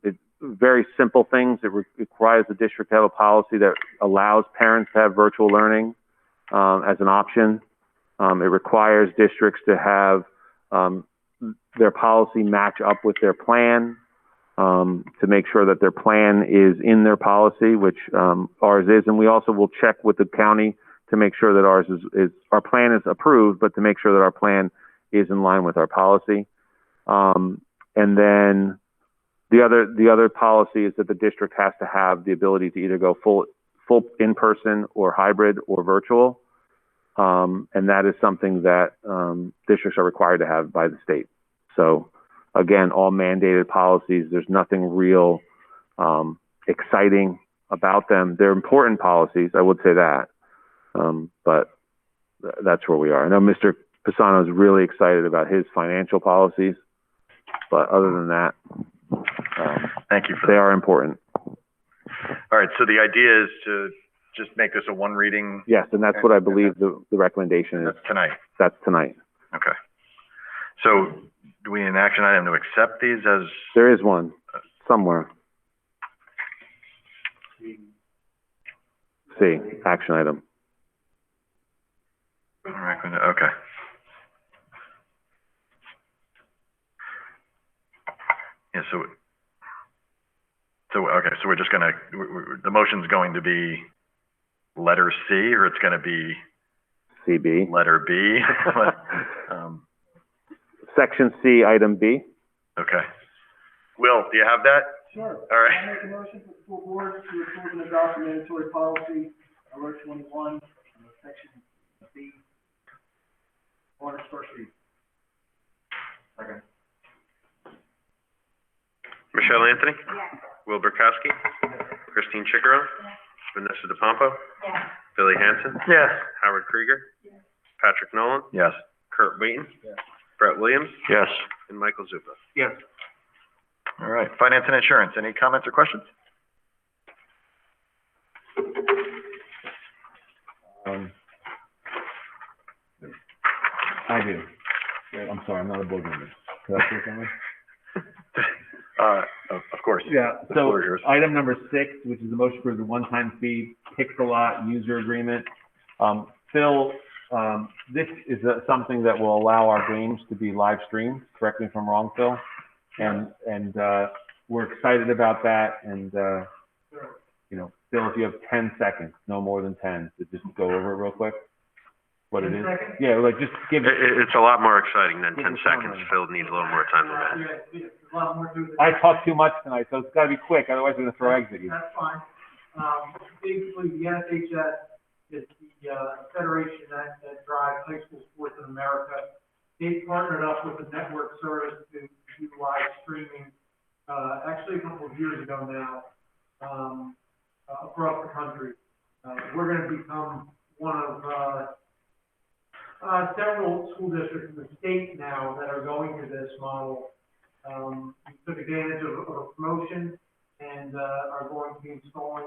It's very simple things. It requires the district to have a policy that allows parents to have virtual learning as an option. It requires districts to have their policy match up with their plan, to make sure that their plan is in their policy, which ours is. And we also will check with the county to make sure that our plan is approved, but to make sure that our plan is in line with our policy. And then the other policy is that the district has to have the ability to either go full in-person or hybrid or virtual. And that is something that districts are required to have by the state. So again, all mandated policies. There's nothing real exciting about them. They're important policies, I would say that. But that's where we are. I know Mr. Pisano is really excited about his financial policies, but other than that, thank you for they that. are important. All right, so the idea is to just make this a one reading? Yes, and that's what I believe the recommendation is. That's tonight? That's tonight. Okay. So do we need an action item to accept these as? There is one somewhere. C, action item. Okay. Yeah, so okay, so we're just gonna, the motion's going to be letter C, or it's gonna be CB. letter B? Section C, item B. Okay. Will, do you have that? Sure. All right. I make a motion for the full board to approve and adopt the mandatory policy, alert 21, section B, on its first read. Second. Michelle Anthony? Yes. Will Burkowski? Christine Chickero? Vanessa DePompo? Yes. Billy Hanson? Yes. Howard Krieger? Patrick Nolan? Yes. Kurt Wheaton? Yes. Brett Williams? Yes. And Michael Zupa? Yes. All right, finance and insurance, any comments or questions? I do. I'm sorry, I'm not a board member. Could I say something? Of course. Yeah, The so floor is yours. item number 6, which is the motion for the one-time fee Pixelot user agreement. Phil, this is something that will allow our games to be live streamed. Correct me if I'm wrong, Phil. And we're excited about that. And you know, Phil, if you have 10 seconds, no more than 10, to just go over it real quick. What it is? Yeah, like just give it. It's a lot more exciting than 10 seconds. Phil needs a little more time than that. I talked too much tonight, so it's got to be quick. Otherwise, we're going to throw eggs at you. That's fine. Basically, the NHS is the federation that drives high school sports in America. They partnered up with a network service to do live streaming, actually a couple of years ago now, across the country. We're going to become one of several school districts in the state now that are going to this model. We took advantage of a promotion and are going to be installing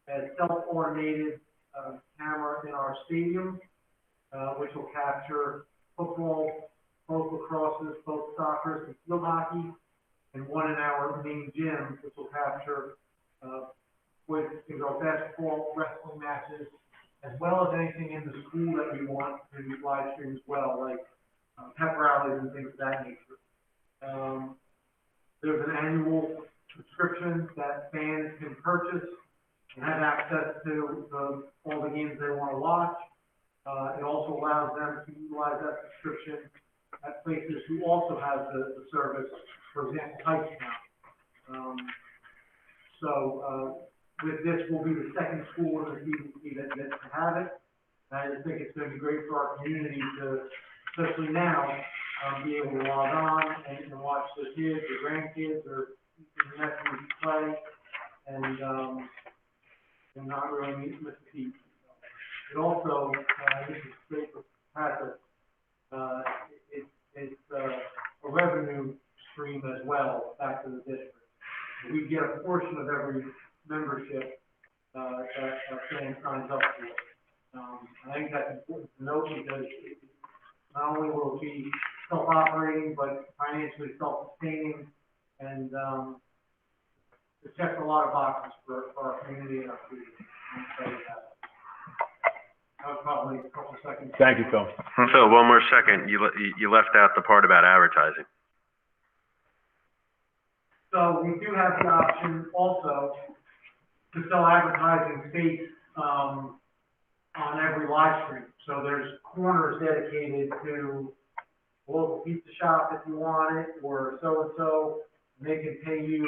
a self-automated camera in our stadium, which will capture football, both lacrosses, both soccer and field hockey, and one in our main gym, which will capture with basketball, wrestling matches, as well as anything in the school that we want to live stream as well, like pep rallies and things of that nature. There's an annual subscription that fans can purchase and have access to all the games they want to watch. It also allows them to utilize that subscription at places who also have the service, for example, Hightstown. With this, we'll be the second school in the CDC that can have it. And I just think it's going to be great for our community to, especially now, be able to log on and watch their kids, their grandkids, or their nephews play, and not really miss a beat. It also, this is great for practice. It's a revenue stream as well back to the district. We get a portion of every membership that our fan signs up for. I think that's important to note because not only will it be self-operating, but financially self-sustaining, and it checks a lot of boxes for our community and our students. I'm excited about it. That was probably a couple seconds. Thank you, Phil. So one more second, you left out the part about advertising. So we do have the option also to sell advertising space on every live stream. So there's corners dedicated to local pizza shop if you want it, or so-and-so. They can pay you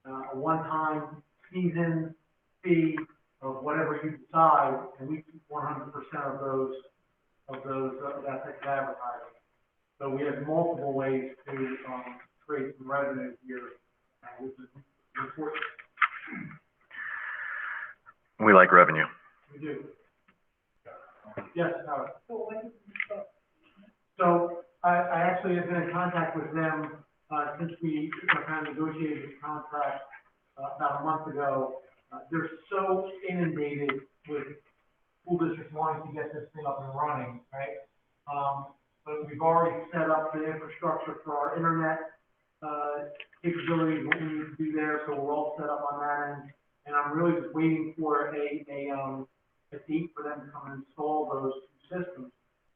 a one-time season fee of whatever you decide, and we keep 100% of that advertising. So we have multiple ways to create some revenue here, which is important. We like revenue. We do. Yes, Howard. So I actually have been in contact with them since we kind of negotiated this contract about a month ago. They're so inundated with school districts wanting to get this thing up and running, right? But we've already set up the infrastructure for our internet capabilities, what we need to do there, so we're all set up on that end. And I'm really just waiting for a date for them to come and install those two systems.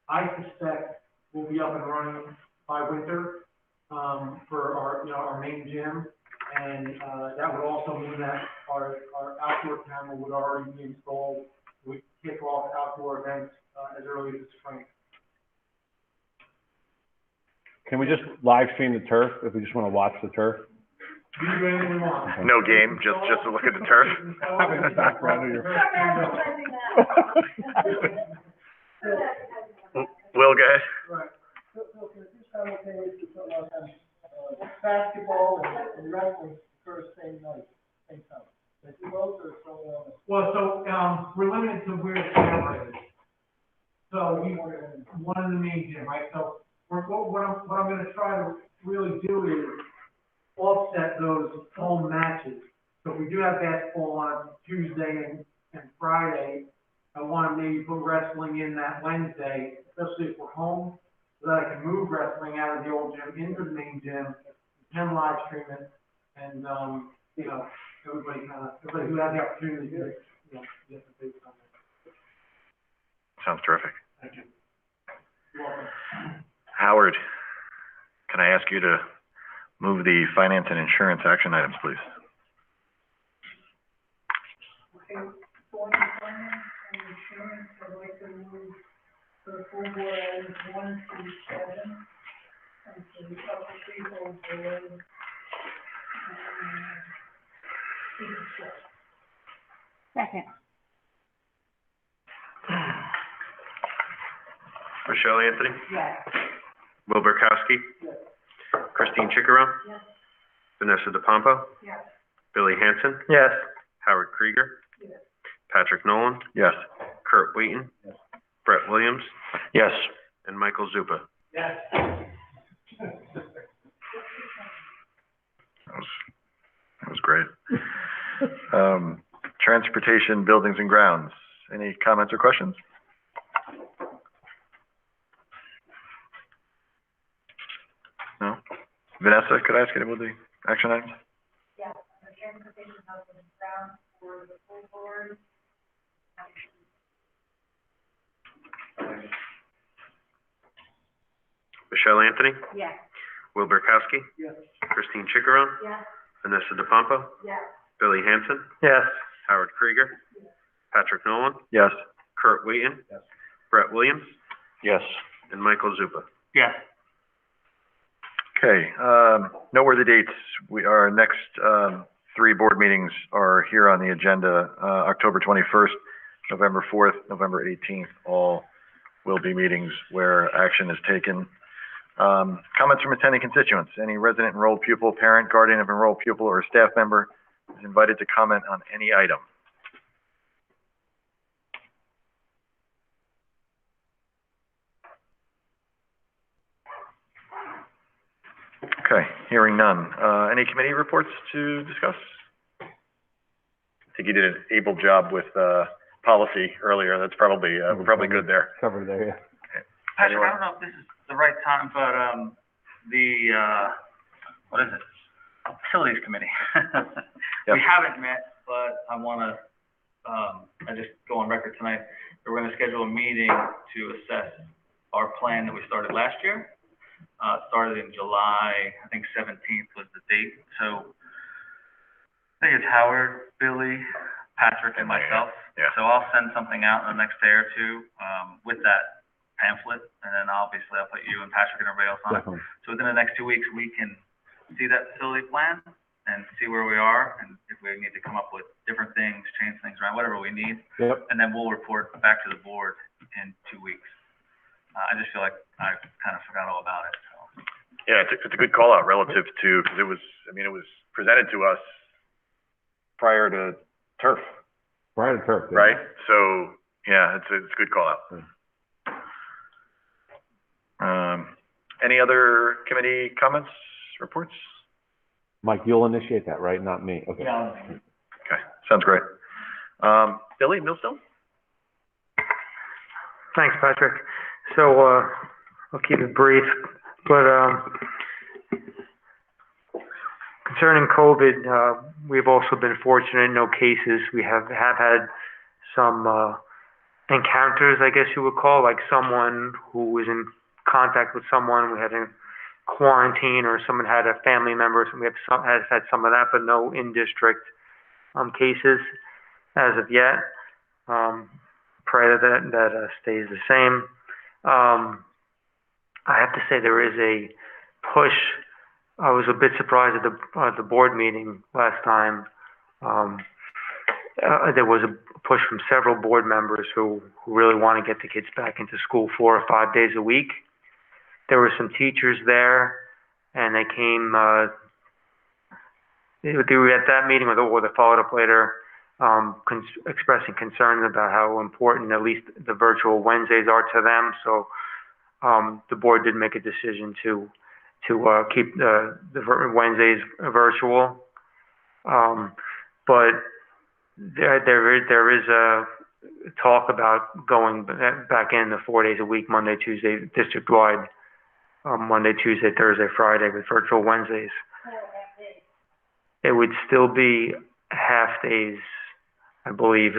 I suspect we'll be up and running by winter for our main gym, and that would also mean that our outdoor camera would already be installed. We kick off outdoor events as early as the spring. Can we just live stream the turf if we just want to watch the turf? Do anything we want. No game, just to look at the turf. Having the background of your. Will, go ahead. Right. So can you simultaneously put on basketball and wrestling first same night, same time? Well, so we're limited to where the camera is. So we one in the main gym, right? So what I'm going to try to really do is offset those home matches. So if we do have basketball on Tuesday and Friday, I want to maybe put wrestling in that Wednesday, especially if we're home, so that I can move wrestling out of the old gym into the main gym, can live stream it, and everybody who has the opportunity to get the big on it. Sounds terrific. Thank you. You're welcome. Howard, can I ask you to move the finance and insurance action items, please? Okay, for the finance and insurance, I'd like to move the full board items 1 through 7, and for the upper three-fold board, Second. Michelle Anthony? Yes. Will Burkowski? Yes. Christine Chickarow? Yes. Vanessa DePompo? Yes. Billy Hanson? Yes. Howard Krieger? Yes. Patrick Nolan? Yes. Kurt Wheaton? Yes. Brett Williams? Yes. And Michael Zupa? Yes. That was great. Transportation, buildings and grounds. Any comments or questions? No? Vanessa, could I ask you to move the action items? Yes, the transportation housing and ground for the full board. Michelle Anthony? Yes. Will Burkowski? Yes. Christine Chickarow? Yes. Vanessa DePompo? Yes. Billy Hanson? Yes. Howard Krieger. Patrick Nolan. Yes. Kurt Wheaton. Yes. Brett Williams. Yes. And Michael Zupa. Yes. Okay, noteworthy dates. Our next, 3 board meetings are here on the agenda, October 21st, November 4th, November 18th, all will be meetings where action is taken. Comments from attending constituents. Any resident enrolled pupil, parent, guardian of enrolled pupil, or staff member is invited to comment on any item. Okay, hearing none. Any committee reports to discuss? I think you did an able job with policy earlier. That's probably we're probably good there. Covered there, yeah. Patrick, I don't know if this is the right time, but what is it? Facilities Committee. We haven't met, but I want to, I just go on record tonight. We're going to schedule a meeting to assess our plan that we started last year. Started in July, I think 17th was the date. So I think it's Howard, Billy, Patrick, and myself. Yeah. So I'll send something out in the next day or two with that pamphlet, and then obviously I'll put you and Patrick and everybody else on Definitely. it. So within the next 2 weeks, we can see that facility plan and see where we are, and if we need to come up with different things, change things around, whatever we need. Yep. And then we'll report back to the board in 2 weeks. I just feel like I kind of forgot all about it. So. Yeah, it's a good call out relative to, because it was, I mean, it was presented to us prior to turf, Prior to turf. Yeah. right? So, yeah, it's a good call out. Any other committee comments, reports? Mike, you'll initiate that, right? Not me. Okay. Yeah. Okay, sounds great. Billy, Millstone? Thanks, Patrick. So, I'll keep it brief, but, concerning COVID, we've also been fortunate, no cases. We have had some, encounters, I guess you would call, like someone who was in contact with someone we had in quarantine, or someone had a family member, so we have had some of that, but no in-district, cases as of yet. Pray that stays the same. I have to say there is a push. I was a bit surprised at the board meeting last time. There was a push from several board members who really want to get the kids back into school 4 or 5 days a week. There were some teachers there, and they came. They were at that meeting, or they followed up later, expressing concerns about how important at least the virtual Wednesdays are to them. So the board did make a decision to keep the Wednesdays virtual. But there is a talk about going back in the 4 days a week, Monday, Tuesday, district-wide, Monday, Tuesday, Thursday, Friday, with virtual Wednesdays. It would still be half days, I believe.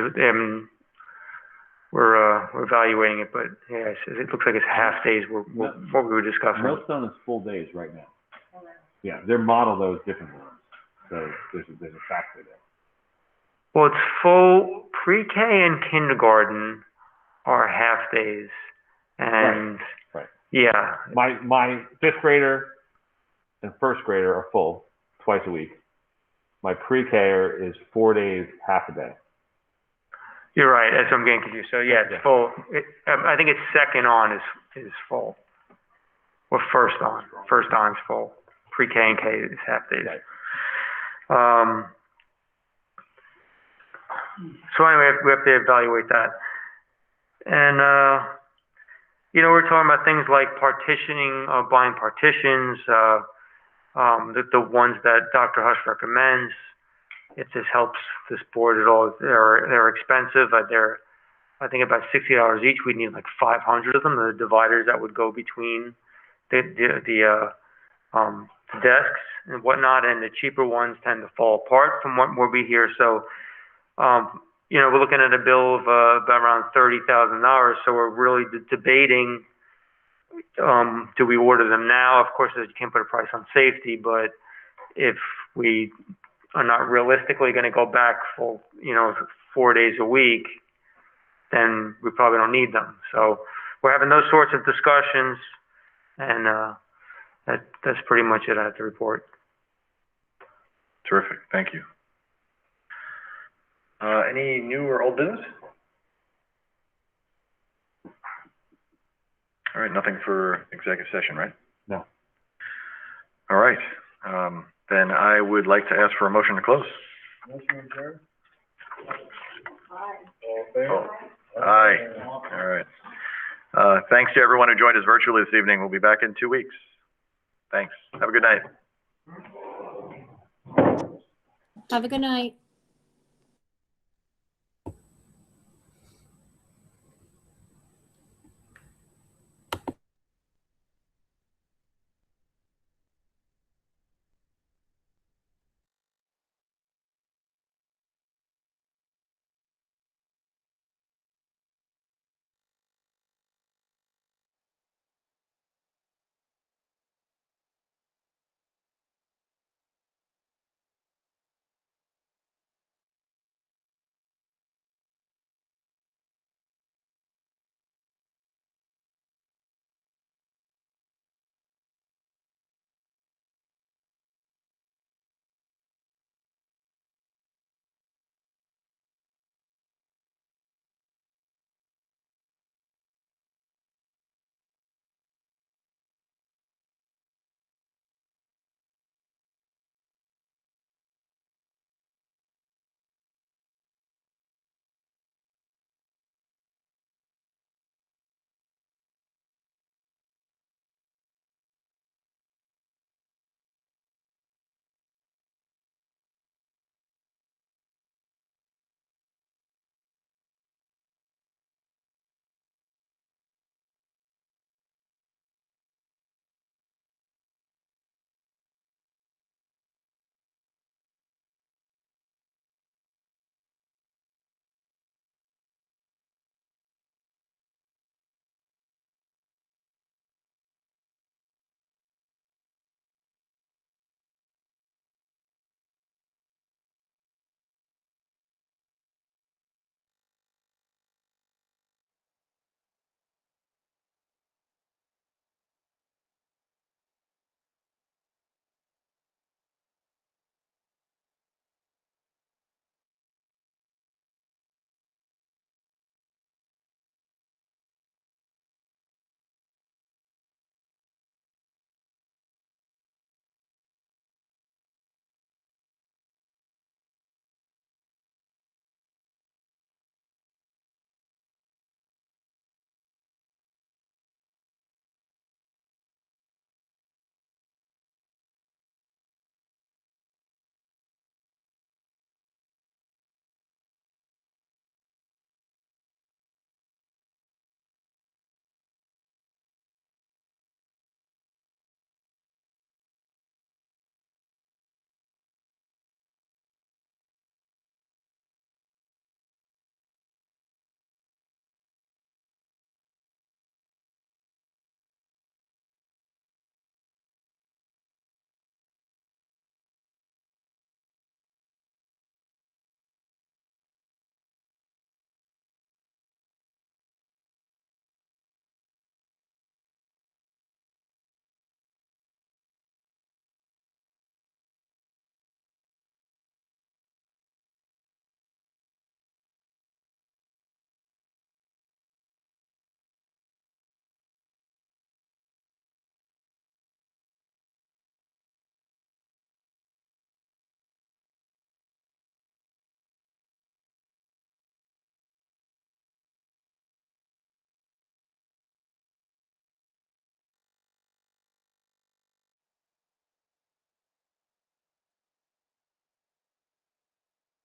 We're evaluating it, but yeah, it looks like it's half days. What we were discussing. Millstone is full days right now. Yeah, their model though is different than ours. So there's a factor there. Well, it's full. Pre-K and kindergarten are half days, and right. Yeah. My 5th grader and 1st grader are full twice a week. My pre-K is 4 days, half a day. You're right. That's what I'm getting confused. So yeah, it's full. I think it's second on is full, or first on. First on is full. Pre-K and K is half days. Right. So anyway, we have to evaluate that. And we're talking about things like partitioning, buying partitions, the ones that Dr. Hush recommends. If this helps this board at all, they're expensive. They're, I think, about $60 each. We need like 500 of them. The dividers that would go between the desks and whatnot, and the cheaper ones tend to fall apart from what we hear. So, we're looking at a bill of about around $30,000. So we're really debating, do we order them now? Of course, you can't put a price on safety, but if we are not realistically going to go back full, 4 days a week, then we probably don't need them. So we're having those sorts of discussions, and that's pretty much it I have to report. Terrific, thank you. Any new or old business? All right, nothing for executive session, right? No. All right, then I would like to ask for a motion to close. Motion adjourned? Aye. All right. Thanks to everyone who joined us virtually this evening. We'll be back in 2 weeks. Thanks. Have a good night. Have a good night.